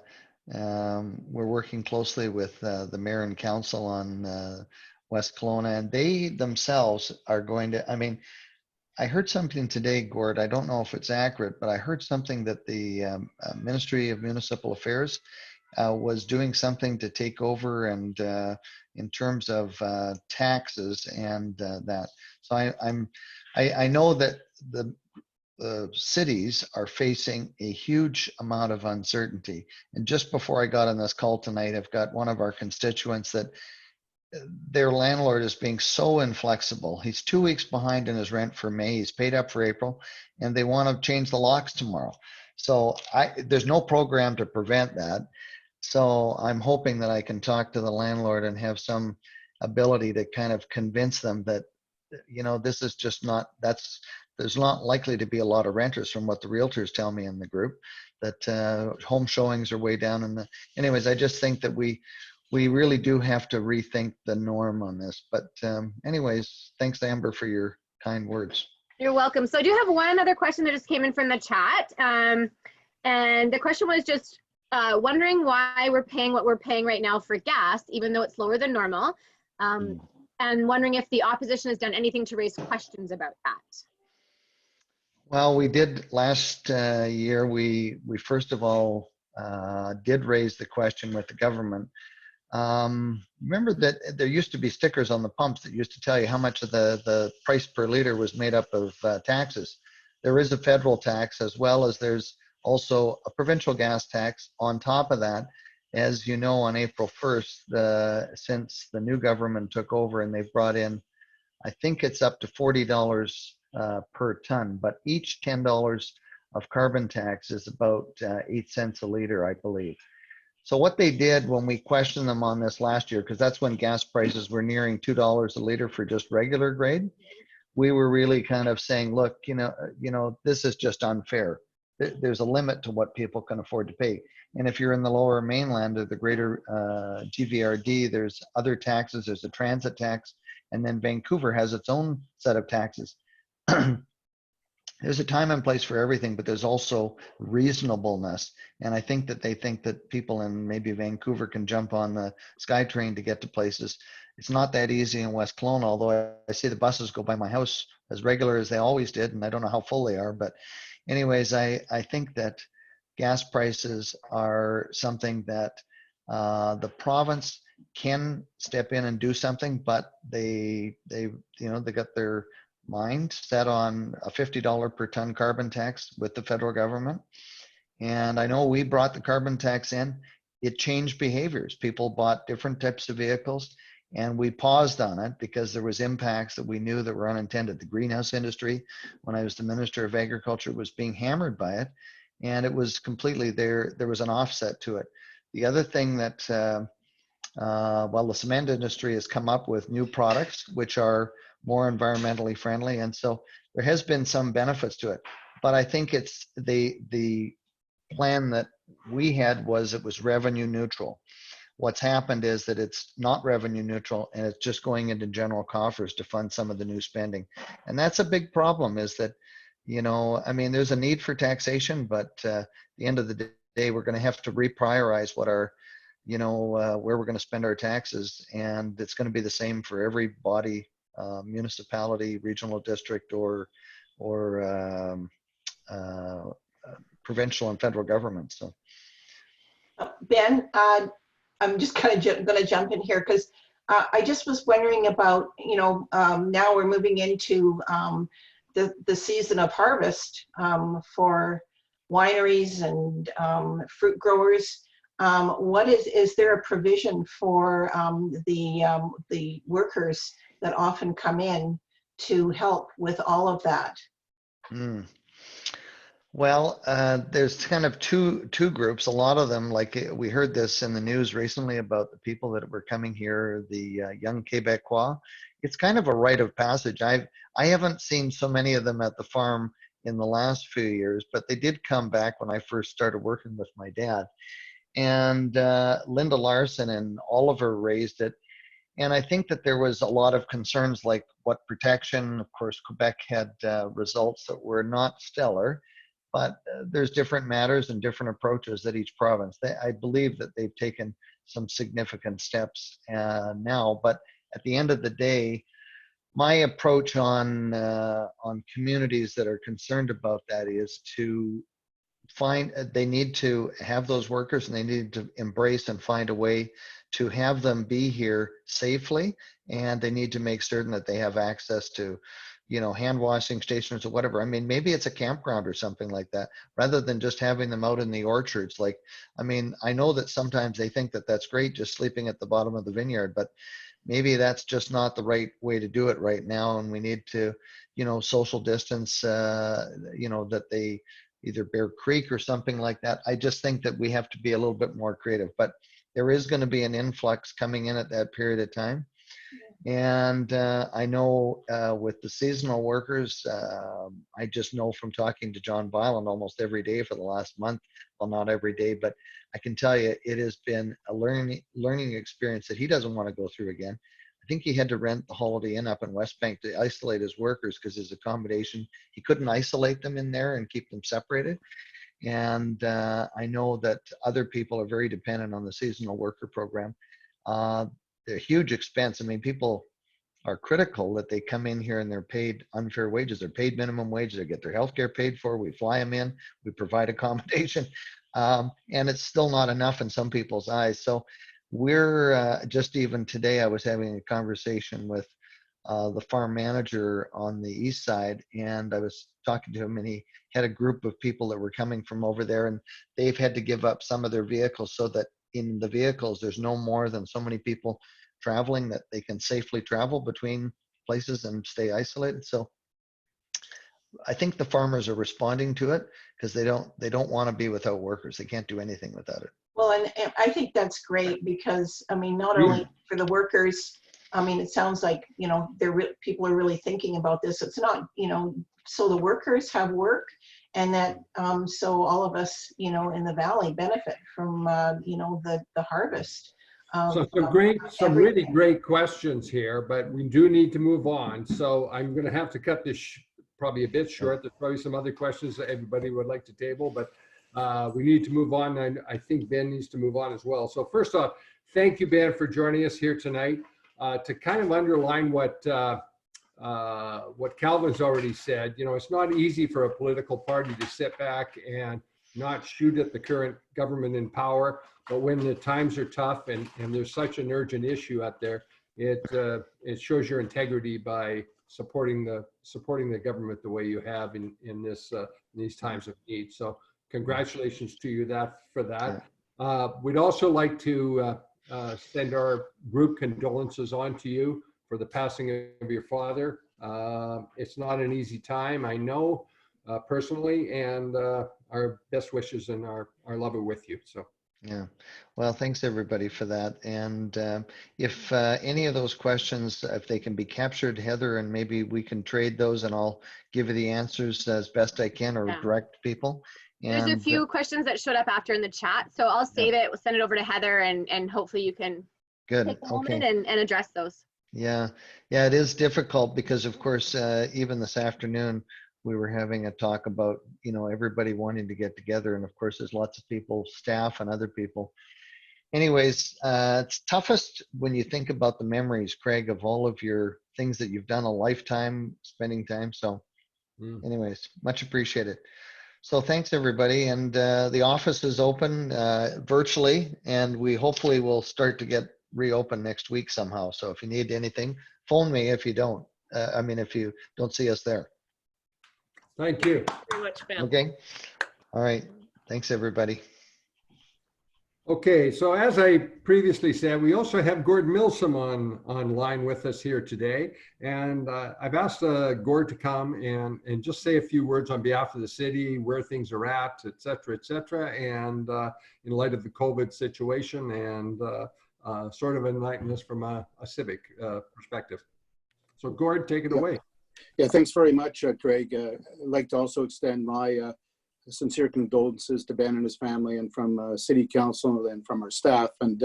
we're working closely with the mayor and council on West Kelowna, and they themselves are going to, I mean, I heard something today, Gord, I don't know if it's accurate, but I heard something that the Ministry of Municipal Affairs was doing something to take over, and in terms of taxes and that. So I know that the cities are facing a huge amount of uncertainty. And just before I got on this call tonight, I've got one of our constituents that their landlord is being so inflexible. He's 2 weeks behind in his rent for May. He's paid up for April, and they want to change the locks tomorrow. So there's no program to prevent that. So I'm hoping that I can talk to the landlord and have some ability to kind of convince them that, this is just not, there's not likely to be a lot of renters from what the realtors tell me in the group, that home showings are way down. Anyways, I just think that we really do have to rethink the norm on this. But anyways, thanks, Amber, for your kind words. You're welcome. So I do have one other question that just came in from the chat. And the question was just wondering why we're paying what we're paying right now for gas, even though it's lower than normal. And wondering if the opposition has done anything to raise questions about that. Well, we did last year. We first of all did raise the question with the government. Remember that there used to be stickers on the pumps that used to tell you how much of the price per liter was made up of taxes. There is a federal tax, as well as there's also a provincial gas tax on top of that. As you know, on April 1st, since the new government took over, and they've brought in, I think it's up to $40 per ton, but each $10 of carbon tax is about 8 cents a liter, I believe. So what they did when we questioned them on this last year, because that's when gas prices were nearing $2 a liter for just regular grade, we were really kind of saying, look, this is just unfair. There's a limit to what people can afford to pay. And if you're in the lower mainland or the greater GVRD, there's other taxes. There's a transit tax, and then Vancouver has its own set of taxes. There's a time and place for everything, but there's also reasonableness. And I think that they think that people in maybe Vancouver can jump on the SkyTrain to get to places. It's not that easy in West Kelowna, although I see the buses go by my house as regular as they always did, and I don't know how full they are. But anyways, I think that gas prices are something that the province can step in and do something, but they got their mind set on a $50 per ton carbon tax with the federal government. And I know we brought the carbon tax in. It changed behaviors. People bought different types of vehicles, and we paused on it because there was impacts that we knew that were unintended. The greenhouse industry, when I was the Minister of Agriculture, was being hammered by it, and it was completely there. There was an offset to it. The other thing that, the cement industry has come up with new products which are more environmentally friendly, and so there has been some benefits to it. But I think it's the plan that we had was it was revenue neutral. What's happened is that it's not revenue neutral, and it's just going into general coffers to fund some of the new spending. And that's a big problem, is that, there's a need for taxation, but at the end of the day, we're going to have to reprioritize what our, where we're going to spend our taxes. And it's going to be the same for every body, municipality, regional district, or provincial and federal government. So, Ben, I'm just kind of going to jump in here because I just was wondering about, now we're moving into the season of harvest for wineries and fruit growers. Is there a provision for the workers that often come in to help with all of that? Well, there's kind of two groups. A lot of them, like we heard this in the news recently about the people that were coming here, the young Quebecois. It's kind of a rite of passage. I haven't seen so many of them at the farm in the last few years, but they did come back when I first started working with my dad. And Linda Larson and Oliver raised it. And I think that there was a lot of concerns like what protection. Of course, Quebec had results that were not stellar, but there's different matters and different approaches at each province. I believe that they've taken some significant steps now, but at the end of the day, my approach on communities that are concerned about that is to they need to have those workers, and they need to embrace and find a way to have them be here safely, and they need to make certain that they have access to, hand washing stations or whatever. I mean, maybe it's a campground or something like that, rather than just having them out in the orchards. I know that sometimes they think that that's great, just sleeping at the bottom of the vineyard, but maybe that's just not the right way to do it right now, and we need to, social distance, that they either Bear Creek or something like that. I just think that we have to be a little bit more creative, but there is going to be an influx coming in at that period of time. And I know with the seasonal workers, I just know from talking to John Violent almost every day for the last month, well, not every day, but I can tell you it has been a learning experience that he doesn't want to go through again. I think he had to rent the Holiday Inn up in West Bank to isolate his workers because his accommodation, he couldn't isolate them in there and keep them separated. And I know that other people are very dependent on the seasonal worker program. They're a huge expense. I mean, people are critical that they come in here and they're paid unfair wages. They're paid minimum wage. They get their health care paid for. We fly them in. We provide accommodation. And it's still not enough in some people's eyes. So we're just even today, I was having a conversation with the farm manager on the east side, and I was talking to him, and he had a group of people that were coming from over there, and they've had to give up some of their vehicles so that in the vehicles there's no more than so many people traveling that they can safely travel between places and stay isolated. So I think the farmers are responding to it because they don't want to be without workers. They can't do anything without it. Well, and I think that's great because, I mean, not only for the workers, I mean, it sounds like, people are really thinking about this. It's not, so the workers have work, and that so all of us, in the valley benefit from, the harvest. So some really great questions here, but we do need to move on. So I'm going to have to cut this probably a bit short. There's probably some other questions that everybody would like to table, but we need to move on. And I think Ben needs to move on as well. So first off, thank you, Ben, for joining us here tonight. To kind of underline what Calvin's already said, it's not easy for a political party to sit back and not shoot at the current government in power. But when the times are tough and there's such an urgent issue out there, it shows your integrity by supporting the government the way you have in these times of need. So congratulations to you for that. We'd also like to send our group condolences on to you for the passing of your father. It's not an easy time, I know, personally, and our best wishes and our love are with you. So. Yeah, well, thanks everybody for that. And if any of those questions, if they can be captured, Heather, and maybe we can trade those and I'll give you the answers as best I can or direct people. And there's a few questions that showed up after in the chat. So I'll save it, we'll send it over to Heather, and hopefully you can take a moment and address those. Yeah, it is difficult because of course, even this afternoon, we were having a talk about, everybody wanting to get together. And of course, there's lots of people, staff and other people. Anyways, it's toughest when you think about the memories, Craig, of all of your things that you've done a lifetime spending time. So anyways, much appreciated. So thanks everybody. And the office is open virtually, and we hopefully will start to get reopened next week somehow. So if you need anything, phone me if you don't. If you don't see us there. Thank you. Very much, Ben. Okay. All right. Thanks, everybody. Okay, so as I previously said, we also have Gord Milsom online with us here today. And I've asked Gord to come and just say a few words on behalf of the city, where things are at, et cetera, and in light of the COVID situation, and sort of enlighten us from a civic perspective. So Gord, take it away. Yeah, thanks very much, Craig. I'd like to also extend my sincere condolences to Ben and his family, and from City Council and from our staff. And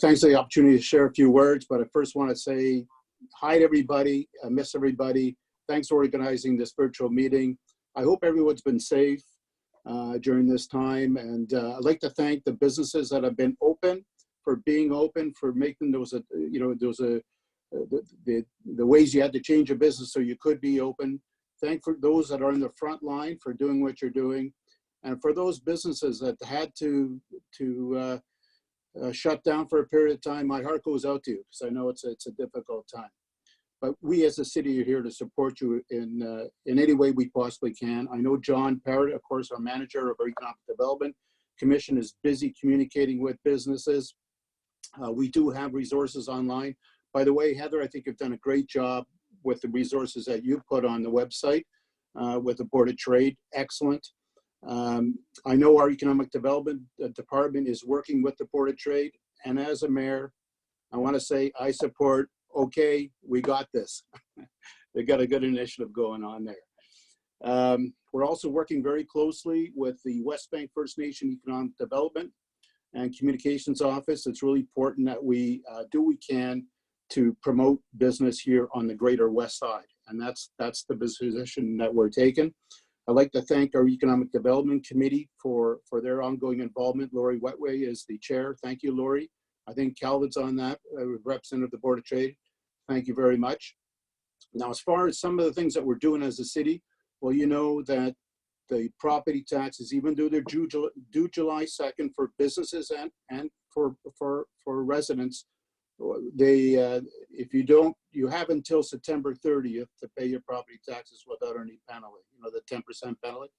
thanks for the opportunity to share a few words. But I first want to say hi to everybody. I miss everybody. Thanks for organizing this virtual meeting. I hope everyone's been safe during this time. And I'd like to thank the businesses that have been open for being open, for making those, the ways you had to change your business so you could be open. Thank for those that are in the front line for doing what you're doing, and for those businesses that had to shut down for a period of time. My heart goes out to you because I know it's a difficult time. But we as a city are here to support you in any way we possibly can. I know John Parrott, of course, our manager of our Economic Development Commission, is busy communicating with businesses. We do have resources online. By the way, Heather, I think you've done a great job with the resources that you put on the website with the Board of Trade. Excellent. I know our Economic Development Department is working with the Board of Trade. And as a mayor, I want to say I support, okay, we got this. They got a good initiative going on there. We're also working very closely with the West Bank First Nation Economic Development and Communications Office. It's really important that we do what we can to promote business here on the greater West Side. And that's the position that we're taking. I'd like to thank our Economic Development Committee for their ongoing involvement. Lori Wetway is the chair. Thank you, Lori. I think Calvin's on that, representative of the Board of Trade. Thank you very much. Now, as far as some of the things that we're doing as a city, well, you know that the property taxes, even though they're due July 2nd for businesses and for residents, they if you don't, you have until September 30th to pay your property taxes without any penalty, you know, the 10% penalty.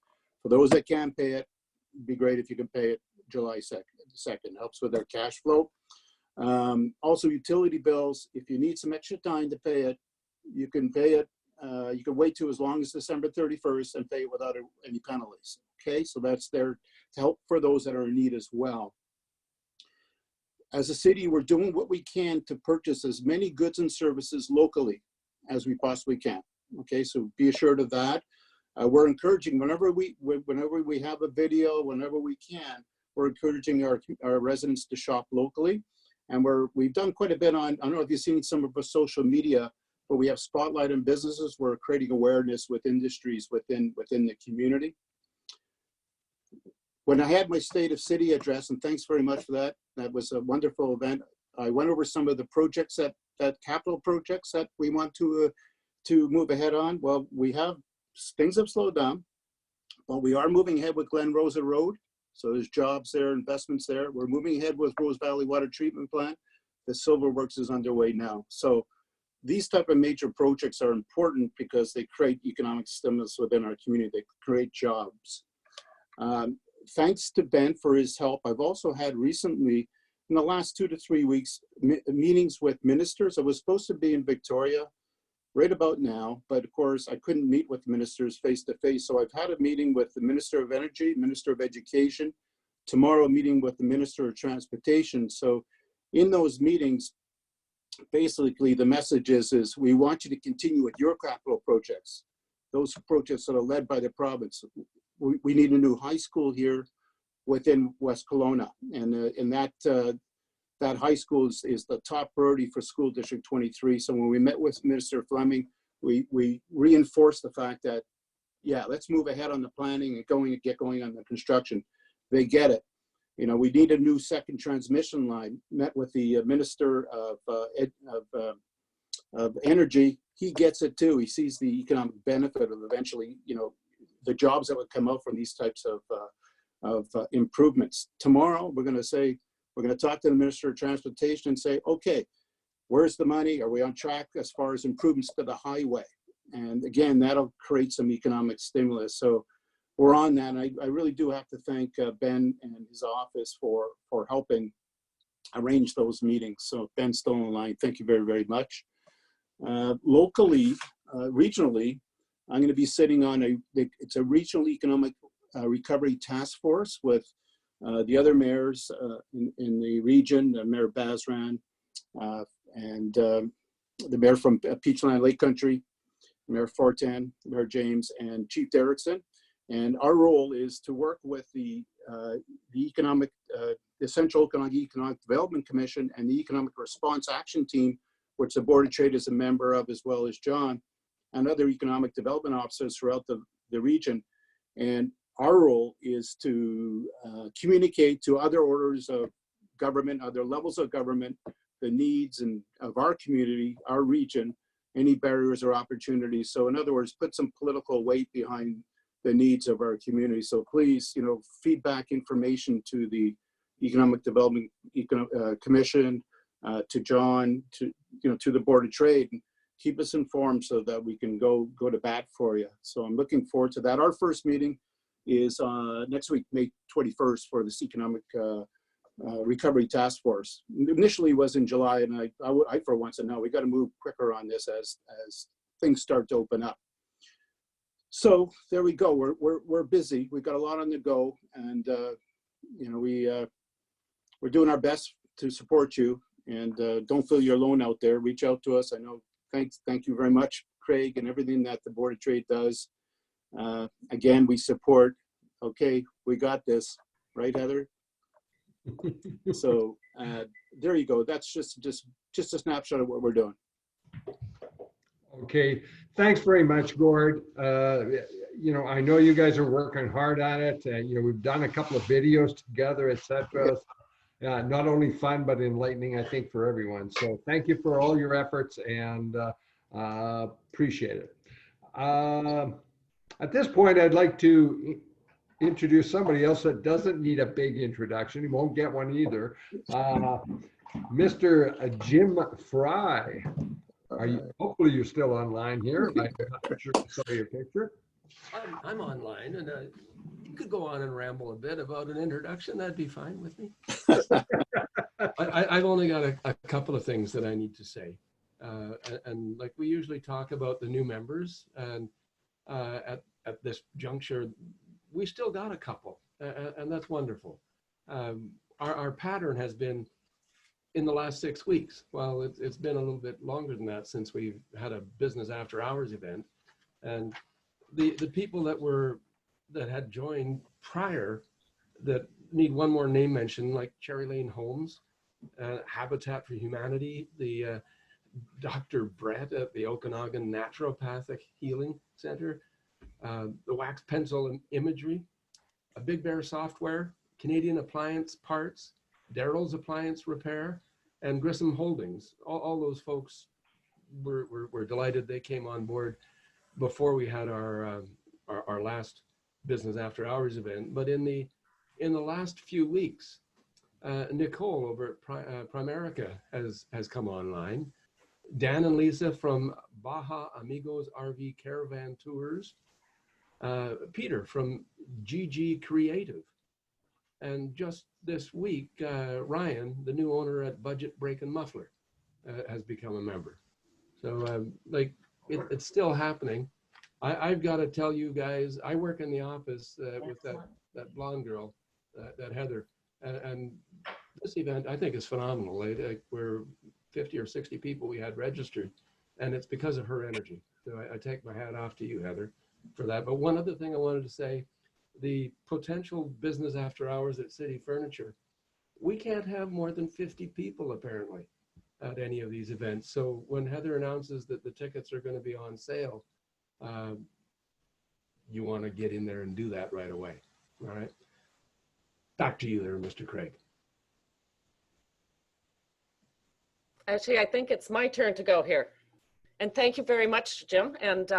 For those that can't pay it, it'd be great if you can pay it July 2nd. Helps with their cash flow. Also, utility bills, if you need some extra time to pay it, you can pay it. You can wait to as long as December 31st and pay it without any penalties. Okay, so that's there to help for those that are in need as well. As a city, we're doing what we can to purchase as many goods and services locally as we possibly can. Okay, so be assured of that. We're encouraging whenever we have a video, whenever we can, we're encouraging our residents to shop locally. And we've done quite a bit on, I don't know if you've seen some of our social media, but we have Spotlight on Businesses. We're creating awareness with industries within the community. When I had my State of City address, and thanks very much for that, that was a wonderful event. I went over some of the projects that capital projects that we want to move ahead on. Well, things have slowed down, but we are moving ahead with Glen Rosa Road. So there's jobs there, investments there. We're moving ahead with Rose Valley Water Treatment Plant. The Silver Works is underway now. So these type of major projects are important because they create economic stimulus within our community. They create jobs. Thanks to Ben for his help. I've also had recently, in the last 2 to 3 weeks, meetings with ministers. I was supposed to be in Victoria right about now, but of course I couldn't meet with ministers face to face. So I've had a meeting with the Minister of Energy, Minister of Education, tomorrow a meeting with the Minister of Transportation. So in those meetings, basically the message is we want you to continue with your capital projects, those projects that are led by the province. We need a new high school here within West Kelowna, and that high school is the top priority for School District 23. So when we met with Minister Fleming, we reinforced the fact that, yeah, let's move ahead on the planning and get going on the construction. They get it. You know, we need a new second transmission line. Met with the Minister of Energy. He gets it too. He sees the economic benefit of eventually, you know, the jobs that would come out from these types of improvements. Tomorrow, we're going to talk to the Minister of Transportation and say, okay, where's the money? Are we on track as far as improvements to the highway? And again, that'll create some economic stimulus. So we're on that. And I really do have to thank Ben and his office for helping arrange those meetings. So Ben's still on the line. Thank you very, very much. Locally, regionally, I'm going to be sitting on it's a regional economic recovery task force with the other mayors in the region, Mayor Bazran, and the mayor from Peachland Lake Country, Mayor Fortin, Mayor James, and Chief Derrickson. And our role is to work with the Central Economic Development Commission and the Economic Response Action Team, which the Board of Trade is a member of, as well as John, and other economic development officers throughout the region. And our role is to communicate to other orders of government, other levels of government, the needs of our community, our region, any barriers or opportunities. So in other words, put some political weight behind the needs of our community. So please, you know, feedback information to the Economic Development Commission, to John, to the Board of Trade. Keep us informed so that we can go to bat for you. So I'm looking forward to that. Our first meeting is next week, May 21st, for this Economic recovery task force. Initially was in July, and I for once said, no, we got to move quicker on this as things start to open up. So there we go. We're busy. We've got a lot on the go, and you know, we're doing our best to support you. And don't feel you're alone out there. Reach out to us. I know. Thank you very much, Craig, and everything that the Board of Trade does. Again, we support. Okay, we got this, right, Heather? So there you go. That's just a snapshot of what we're doing. Okay, thanks very much, Gord. You know, I know you guys are working hard on it. You know, we've done a couple of videos together, etc. Not only fun, but enlightening, I think, for everyone. So thank you for all your efforts, and appreciate it. At this point, I'd like to introduce somebody else that doesn't need a big introduction. He won't get one either. Mr. Jim Fry. Hopefully you're still online here. I'm not sure I saw your picture. I'm online, and you could go on and ramble a bit about an introduction. That'd be fine with me. I've only got a couple of things that I need to say. And like we usually talk about the new members, and at this juncture, we still got a couple, and that's wonderful. Our pattern has been in the last 6 weeks. Well, it's been a little bit longer than that since we've had a business after hours event. And the people that had joined prior that need one more name mention, like Cherry Lane Homes, Habitat for Humanity, the Dr. Brett at the Okanagan Naturopathic Healing Center, the Wax Pencil and Imagery, a Big Bear Software, Canadian Appliance Parts, Daryl's Appliance Repair, and Grissom Holdings. All those folks were delighted they came on board before we had our last business after hours event. But in the last few weeks, Nicole over at Primerica has come online. Dan and Lisa from Baja Amigos RV Caravan Tours. Peter from GG Creative. And just this week, Ryan, the new owner at Budget Brake and Muffler, has become a member. So like it's still happening. I've got to tell you guys, I work in the office with that blonde girl, that Heather, and this event I think is phenomenal. We're 50 or 60 people we had registered, and it's because of her energy. So I take my hat off to you, Heather, for that. But one other thing I wanted to say, the potential business after hours at City Furniture, we can't have more than 50 people apparently at any of these events. So when Heather announces that the tickets are going to be on sale, you want to get in there and do that right away. All right. Back to you there, Mr. Craig. Actually, I think it's my turn to go here. And thank you very much, Jim. And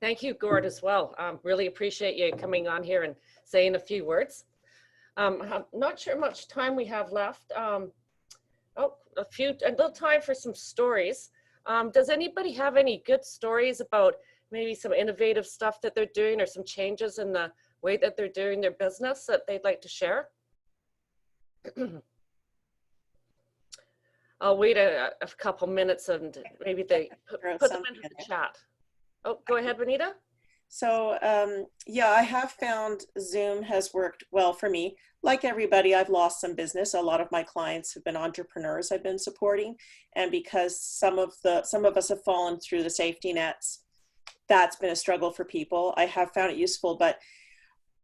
thank you, Gord, as well. Really appreciate you coming on here and saying a few words. I'm not sure much time we have left. A little time for some stories. Does anybody have any good stories about maybe some innovative stuff that they're doing or some changes in the way that they're doing their business that they'd like to share? I'll wait a couple minutes and maybe they put them into the chat. Oh, go ahead, Benita. So yeah, I have found Zoom has worked well for me. Like everybody, I've lost some business. A lot of my clients have been entrepreneurs I've been supporting. And because some of us have fallen through the safety nets, that's been a struggle for people. I have found it useful, but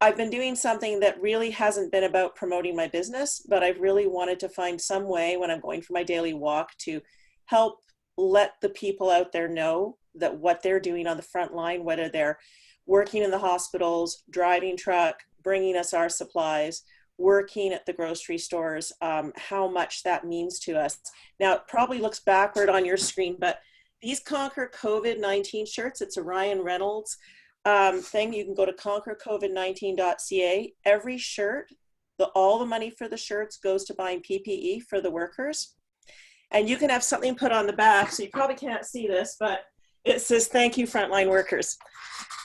I've been doing something that really hasn't been about promoting my business, but I've really wanted to find some way when I'm going for my daily walk to help let the people out there know that what they're doing on the front line, whether they're working in the hospitals, driving truck, bringing us our supplies, working at the grocery stores, how much that means to us. Now, it probably looks backward on your screen, but these Conquer COVID-19 shirts, it's a Ryan Reynolds thing. You can go to conquercovid19.ca. Every shirt, all the money for the shirts goes to buying PPE for the workers. And you can have something put on the back, so you probably can't see this, but it says, "Thank you, frontline workers."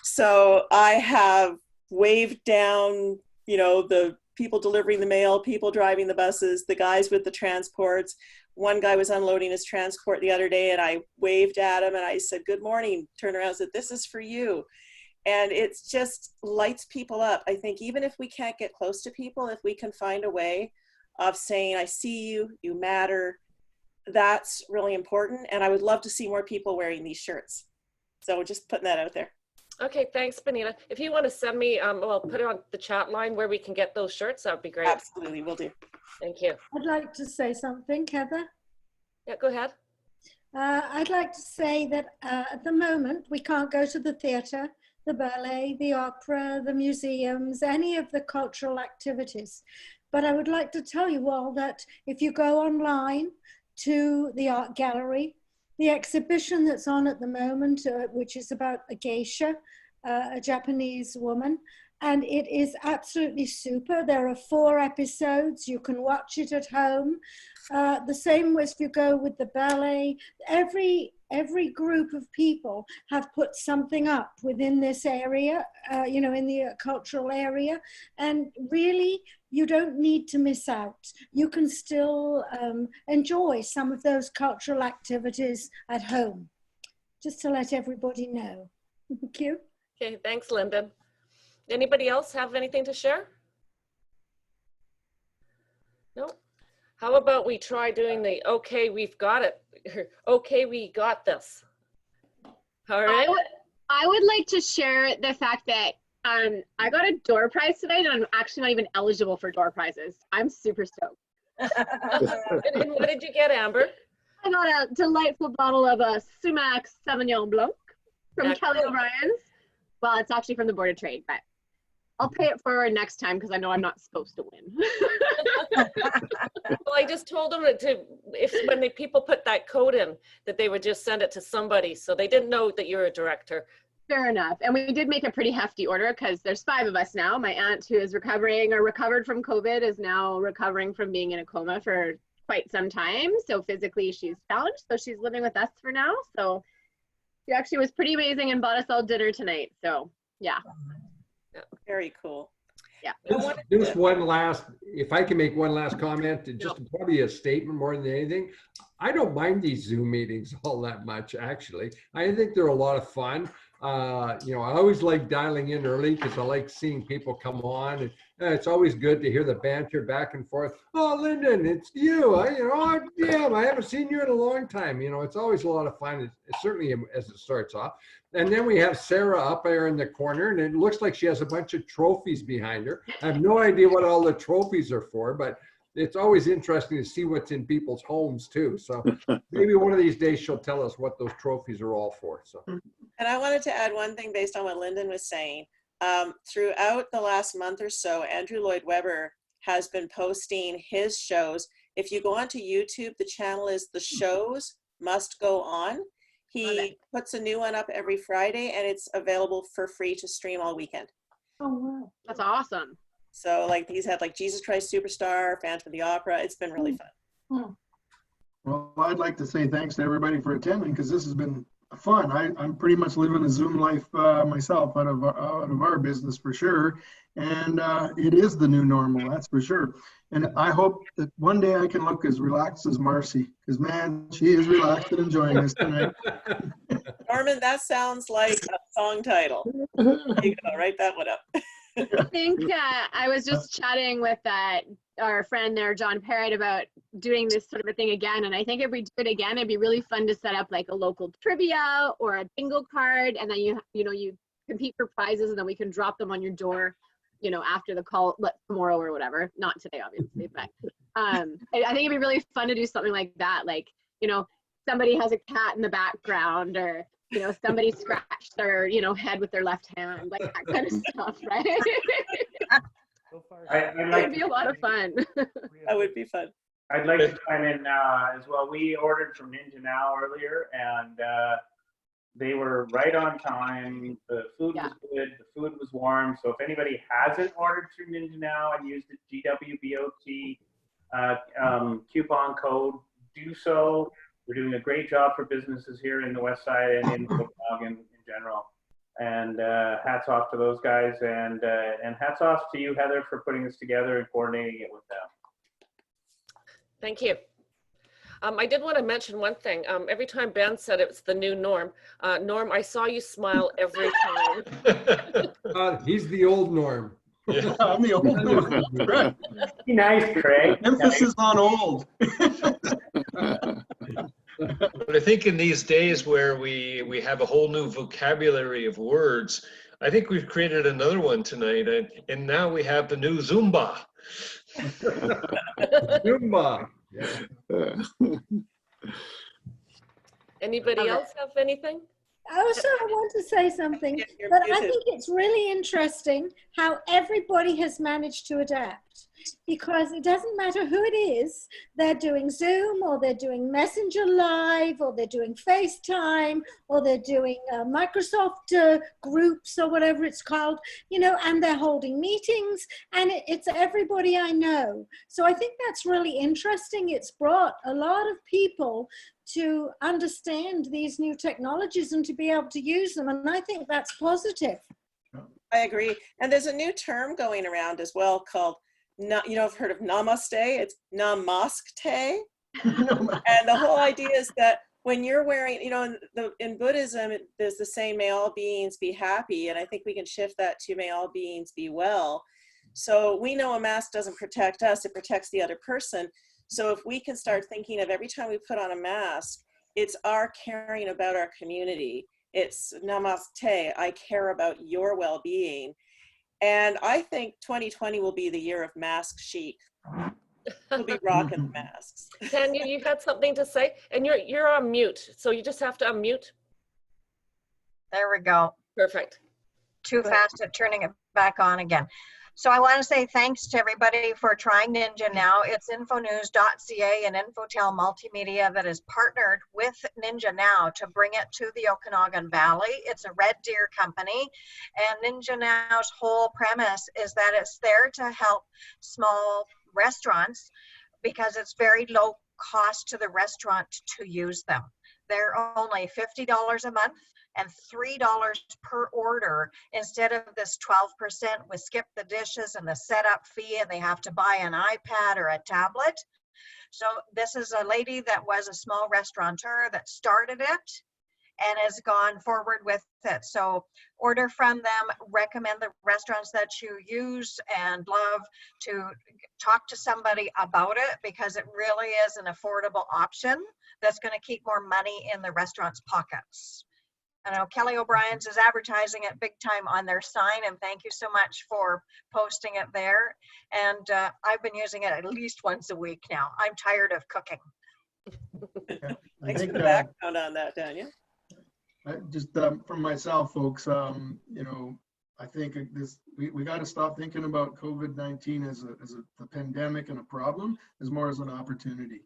So I have waved down, you know, the people delivering the mail, people driving the buses, the guys with the transports. One guy was unloading his transport the other day and I waved at him and I said, good morning, turned around and said, this is for you. And it's just lights people up. I think even if we can't get close to people, if we can find a way of saying, I see you, you matter, that's really important. And I would love to see more people wearing these shirts. So just putting that out there. Okay, thanks, Benita. If you want to send me, well, put it on the chat line where we can get those shirts, that would be great. Absolutely, will do. Thank you. I'd like to say something, Heather. Yeah, go ahead. I'd like to say that at the moment, we can't go to the theatre, the ballet, the opera, the museums, any of the cultural activities. But I would like to tell you all that if you go online to the art gallery, the exhibition that's on at the moment, which is about a geisha, a Japanese woman, and it is absolutely super. There are 4 episodes. You can watch it at home. The same as if you go with the ballet. Every group of people have put something up within this area, you know, in the cultural area. And really, you don't need to miss out. You can still enjoy some of those cultural activities at home, just to let everybody know. Thank you. Okay, thanks, Lyndon. Anybody else have anything to share? No? How about we try doing the, okay, we've got it. Okay, we got this. All right. I would like to share the fact that I got a door prize today and I'm actually not even eligible for door prizes. I'm super stoked. And what did you get, Amber? I got a delightful bottle of a Sumac Sauvignon Blanc from Kelly O'Brien's. Well, it's actually from the Board of Trade, but I'll pay it forward next time because I know I'm not supposed to win. Well, I just told them to, if when the people put that code in, that they would just send it to somebody. So they didn't know that you're a director. Fair enough. And we did make a pretty hefty order because there's 5 of us now. My aunt, who is recovering or recovered from COVID, is now recovering from being in a coma for quite some time. So physically she's challenged. So she's living with us for now. So she actually was pretty amazing and bought us all dinner tonight. So yeah. Very cool. Yeah. Just one last, if I can make one last comment, and just probably a statement more than anything. I don't mind these Zoom meetings all that much, actually. I think they're a lot of fun. You know, I always like dialing in early because I like seeing people come on, and it's always good to hear the banter back and forth. Oh, Lyndon, it's you. Yeah, I haven't seen you in a long time. You know, it's always a lot of fun, certainly as it starts off. And then we have Sarah up there in the corner, and it looks like she has a bunch of trophies behind her. I have no idea what all the trophies are for, but it's always interesting to see what's in people's homes too. So maybe one of these days she'll tell us what those trophies are all for. So. And I wanted to add one thing based on what Lyndon was saying. Throughout the last month or so, Andrew Lloyd Webber has been posting his shows. If you go onto YouTube, the channel is The Shows Must Go On. He puts a new one up every Friday and it's available for free to stream all weekend. Oh, wow. That's awesome. So like he's had like Jesus Christ Superstar, Phantom of the Opera. It's been really fun. Well, I'd like to say thanks to everybody for attending because this has been fun. I'm pretty much living a Zoom life myself out of our business for sure. And it is the new normal, that's for sure. And I hope that one day I can look as relaxed as Marcy because man, she is relaxed and enjoying this tonight. Norman, that sounds like a song title. There you go, write that one up. I think I was just chatting with our friend there, John Parrott, about doing this sort of a thing again. And I think if we do it again, it'd be really fun to set up like a local trivia or a bingo card. And then you compete for prizes and then we can drop them on your door, you know, after the call, tomorrow or whatever. Not today, obviously, but I think it'd be really fun to do something like that. Like, you know, somebody has a cat in the background or, you know, somebody scratched their, you know, head with their left hand, like that kind of stuff, right? It would be a lot of fun. That would be fun. I'd like to chime in as well. We ordered from Ninja Now earlier, and they were right on time. The food was good. The food was warm. So if anybody hasn't ordered through Ninja Now and used the GWBOT coupon code, do so. We're doing a great job for businesses here in the Westside and in Copenhagen in general. And hats off to those guys, and hats off to you, Heather, for putting this together and coordinating it with them. Thank you. I did want to mention one thing. Every time Ben said it's the new norm, Norm, I saw you smile every time. He's the old Norm. Yeah, I'm the old Norm. Right. Be nice, Craig. Emphasis on old. But I think in these days where we have a whole new vocabulary of words, I think we've created another one tonight, and now we have the new Zumba. Zumba. Anybody else have anything? Also, I want to say something, but I think it's really interesting how everybody has managed to adapt, because it doesn't matter who it is, they're doing Zoom, or they're doing Messenger Live, or they're doing FaceTime, or they're doing Microsoft groups, or whatever it's called, you know, and they're holding meetings, and it's everybody I know. So I think that's really interesting. It's brought a lot of people to understand these new technologies and to be able to use them. And I think that's positive. I agree. And there's a new term going around as well called, you know, I've heard of namaste. It's namaskte. And the whole idea is that when you're wearing, you know, in Buddhism, there's the saying, may all beings be happy. And I think we can shift that to may all beings be well. So we know a mask doesn't protect us, it protects the other person. So if we can start thinking of every time we put on a mask, it's our caring about our community. It's namaste, I care about your well-being. And I think 2020 will be the year of mask chic. We'll be rocking the masks. Tanya, you had something to say? And you're on mute, so you just have to unmute. There we go. Perfect. Too fast at turning it back on again. So I want to say thanks to everybody for trying Ninja Now. It's infonews.ca and Infotel Multimedia that is partnered with Ninja Now to bring it to the Okanagan Valley. It's a Red Deer company, and Ninja Now's whole premise is that it's there to help small restaurants because it's very low cost to the restaurant to use them. They're only $50 a month and $3 per order instead of this 12% with skip the dishes and the setup fee, and they have to buy an iPad or a tablet. So this is a lady that was a small restaurateur that started it and has gone forward with it. So order from them, recommend the restaurants that you use and love, to talk to somebody about it, because it really is an affordable option that's going to keep more money in the restaurant's pockets. I know Kelly O'Brien's is advertising it big time on their sign, and thank you so much for posting it there. And I've been using it at least once a week now. I'm tired of cooking. Thanks for the background on that, Tanya. Just from myself, folks, you know, I think we got to stop thinking about COVID-19 as a pandemic and a problem, as more as an opportunity,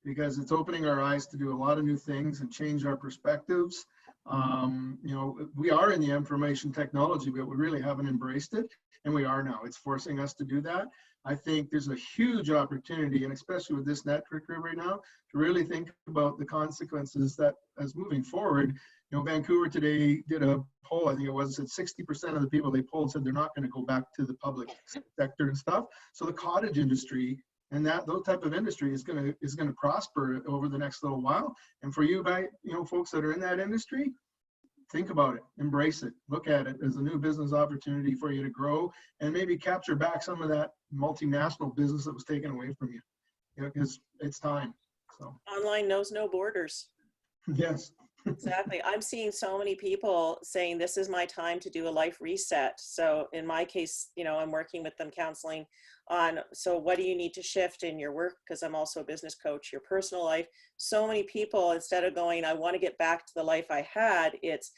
because it's opening our eyes to do a lot of new things and change our perspectives. You know, we are in the information technology, but we really haven't embraced it, and we are now. It's forcing us to do that. I think there's a huge opportunity, and especially with this network group right now, to really think about the consequences that, as moving forward, you know, Vancouver today did a poll, I think it was, that 60% of the people they polled said they're not going to go back to the public sector and stuff. So the cottage industry and those type of industry is going to prosper over the next little while. And for you folks that are in that industry, think about it, embrace it, look at it as a new business opportunity for you to grow and maybe capture back some of that multinational business that was taken away from you. You know, because it's time. So Online knows no borders. Yes. Exactly. I'm seeing so many people saying this is my time to do a life reset. So in my case, you know, I'm working with them, counseling on, so what do you need to shift in your work? Because I'm also a business coach, your personal life. So many people, instead of going, I want to get back to the life I had, it's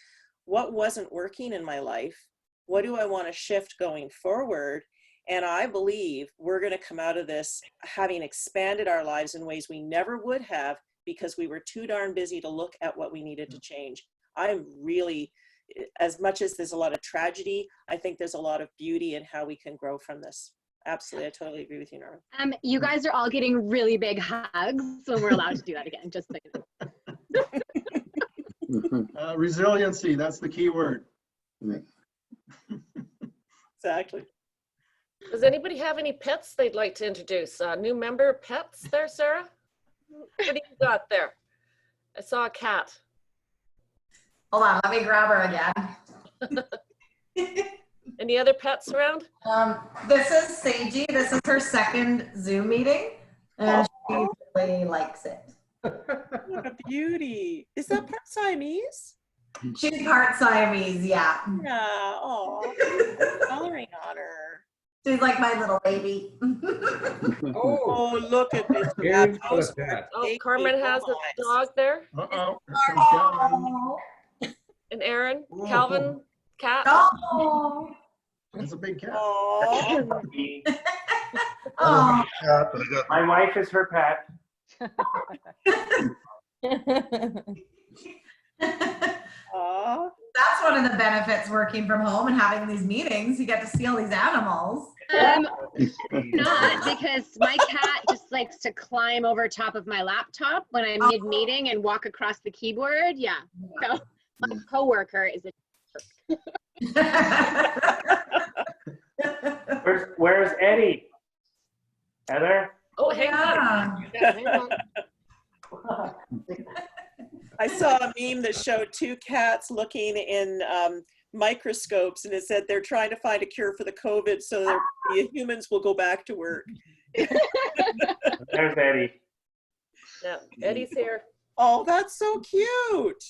what wasn't working in my life? What do I want to shift going forward? And I believe we're going to come out of this having expanded our lives in ways we never would have, because we were too darn busy to look at what we needed to change. I'm really, as much as there's a lot of tragedy, I think there's a lot of beauty in how we can grow from this. Absolutely, I totally agree with you, Norma. You guys are all getting really big hugs when we're allowed to do that again. Just like resiliency, that's the key word. Exactly. Does anybody have any pets they'd like to introduce? New member pets there, Sarah? What do you got there? I saw a cat. Hold on, let me grab her again. Any other pets around? This is Seiji. This is her second Zoom meeting, and she really likes it. What a beauty. Is that part Siamese? She's part Siamese, yeah. Yeah. Oh, coloring on her. She's like my little baby. Oh, look at this. Here's the cat. Oh, Carmen has a dog there. Uh-oh. Here comes Calvin. And Aaron, Calvin, cat. Oh. That's a big cat. Oh. Oh. My wife is her pet. That's one of the benefits working from home and having these meetings. You get to see all these animals. Not because my cat just likes to climb over top of my laptop when I'm mid-meeting and walk across the keyboard. Yeah. So my coworker is a Where's Eddie? Heather? Oh, hang on. Yeah, hang on. I saw a meme that showed two cats looking in microscopes, and it said they're trying to find a cure for the COVID so that the humans will go back to work. There's Eddie. Yeah, Eddie's here. Oh, that's so cute.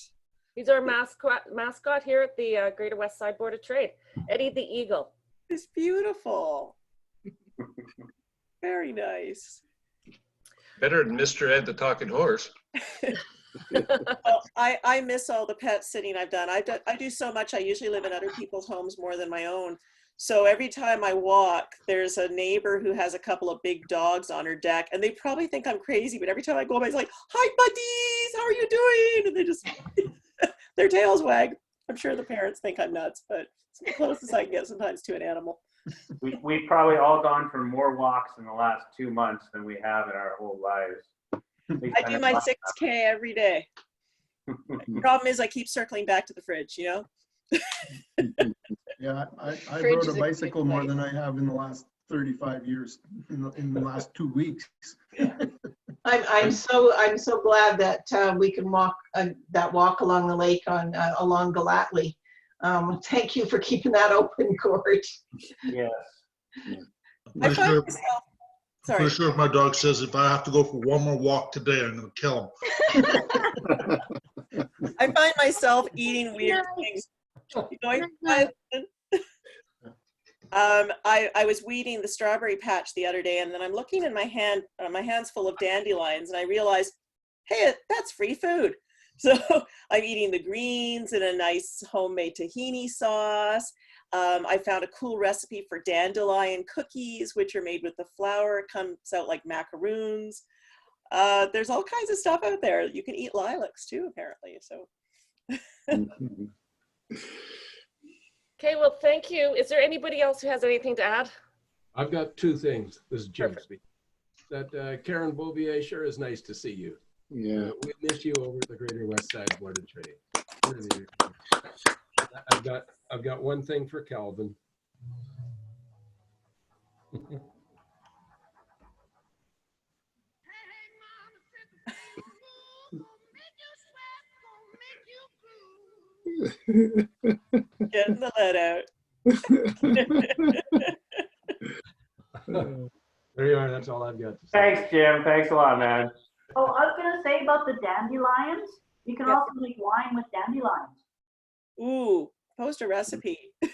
He's our mascot here at the Greater Westside Board of Trade. Eddie the Eagle. It's beautiful. Very nice. Better than Mr. Ed the Talking Horse. Well, I miss all the pet sitting I've done. I do so much. I usually live in other people's homes more than my own. So every time I walk, there's a neighbor who has a couple of big dogs on her deck, and they probably think I'm crazy, but every time I go by, it's like, "Hi, buddies, how are you doing?" And they just, their tails wag. I'm sure the parents think I'm nuts, but it's the closest I can get sometimes to an animal. We've probably all gone for more walks in the last 2 months than we have in our whole lives. I do my 6K every day. Problem is I keep circling back to the fridge, you know? Yeah, I rode a bicycle more than I have in the last 35 years, in the last 2 weeks. I'm so glad that we can walk that walk along the lake on along Galatly. Thank you for keeping that open, Gord. Yes. I find myself, sorry. Pretty sure if my dog says if I have to go for one more walk today, I'm going to kill him. I find myself eating weird things. I was weeding the strawberry patch the other day, and then I'm looking in my hand's full of dandelions, and I realized, hey, that's free food. So I'm eating the greens in a nice homemade tahini sauce. I found a cool recipe for dandelion cookies, which are made with the flour. It comes out like macaroons. There's all kinds of stuff out there. You can eat lilacs too, apparently. So. Okay, well, thank you. Is there anybody else who has anything to add? I've got two things. This is Jim speaking. That Karen Bouvier, sure is nice to see you. Yeah. We miss you over at the Greater Westside Board of Trade. Really. I've got one thing for Calvin. Getting the lead out. There you are. That's all I've got to say. Thanks, Jim. Thanks a lot, man. Oh, I was going to say about the dandelions. You can also make wine with dandelions. Ooh, post a recipe. I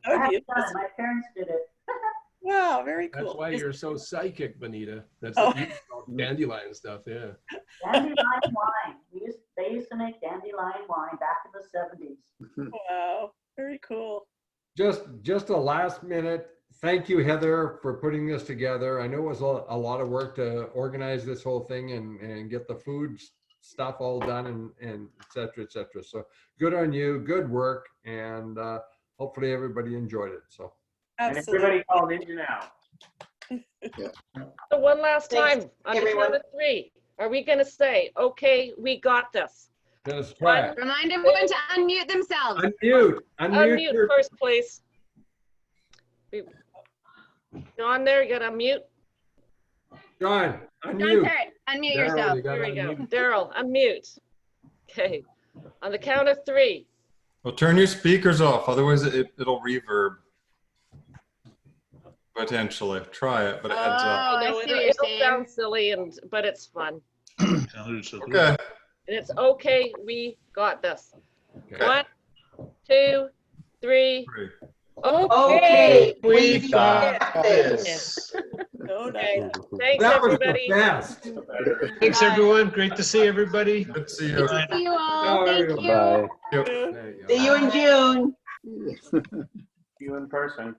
haven't done it. My parents did it. Wow, very cool. That's why you're so psychic, Benita. That's Oh. the dandelion stuff, yeah. Dandelion wine. They used to make dandelion wine back in the 70s. Wow, very cool. Just a last minute. Thank you, Heather, for putting this together. I know it was a lot of work to organize this whole thing and get the food stuff all done and et cetera, et cetera. So good on you, good work, and hopefully everybody enjoyed it. So. And everybody called in now. So one last time, Thanks, on the everyone. count of 3, are we going to say, okay, we got this? Let's try it. Remind everyone to unmute themselves. Unmute. Unmute your- first, please. John there, you gotta unmute. John, John unmute. Parrott, unmute Daryl, yourself. you gotta Here we go. unmute. Daryl, unmute. Okay. On the count of 3. Well, turn your speakers off, otherwise it'll reverb. Potentially. Try it, but a heads up. Oh, I know, see what it'll, you're it'll saying. sound silly, but it's fun. Okay. And it's okay. We got this. Okay. 1, 2, 3. Okay, We we got got this. Okay. Thanks, That was everybody. the best. Thanks, everyone. Great to see everybody. Good to see you. See you all. Thank you. Yep. There you go. See you in June. You in person.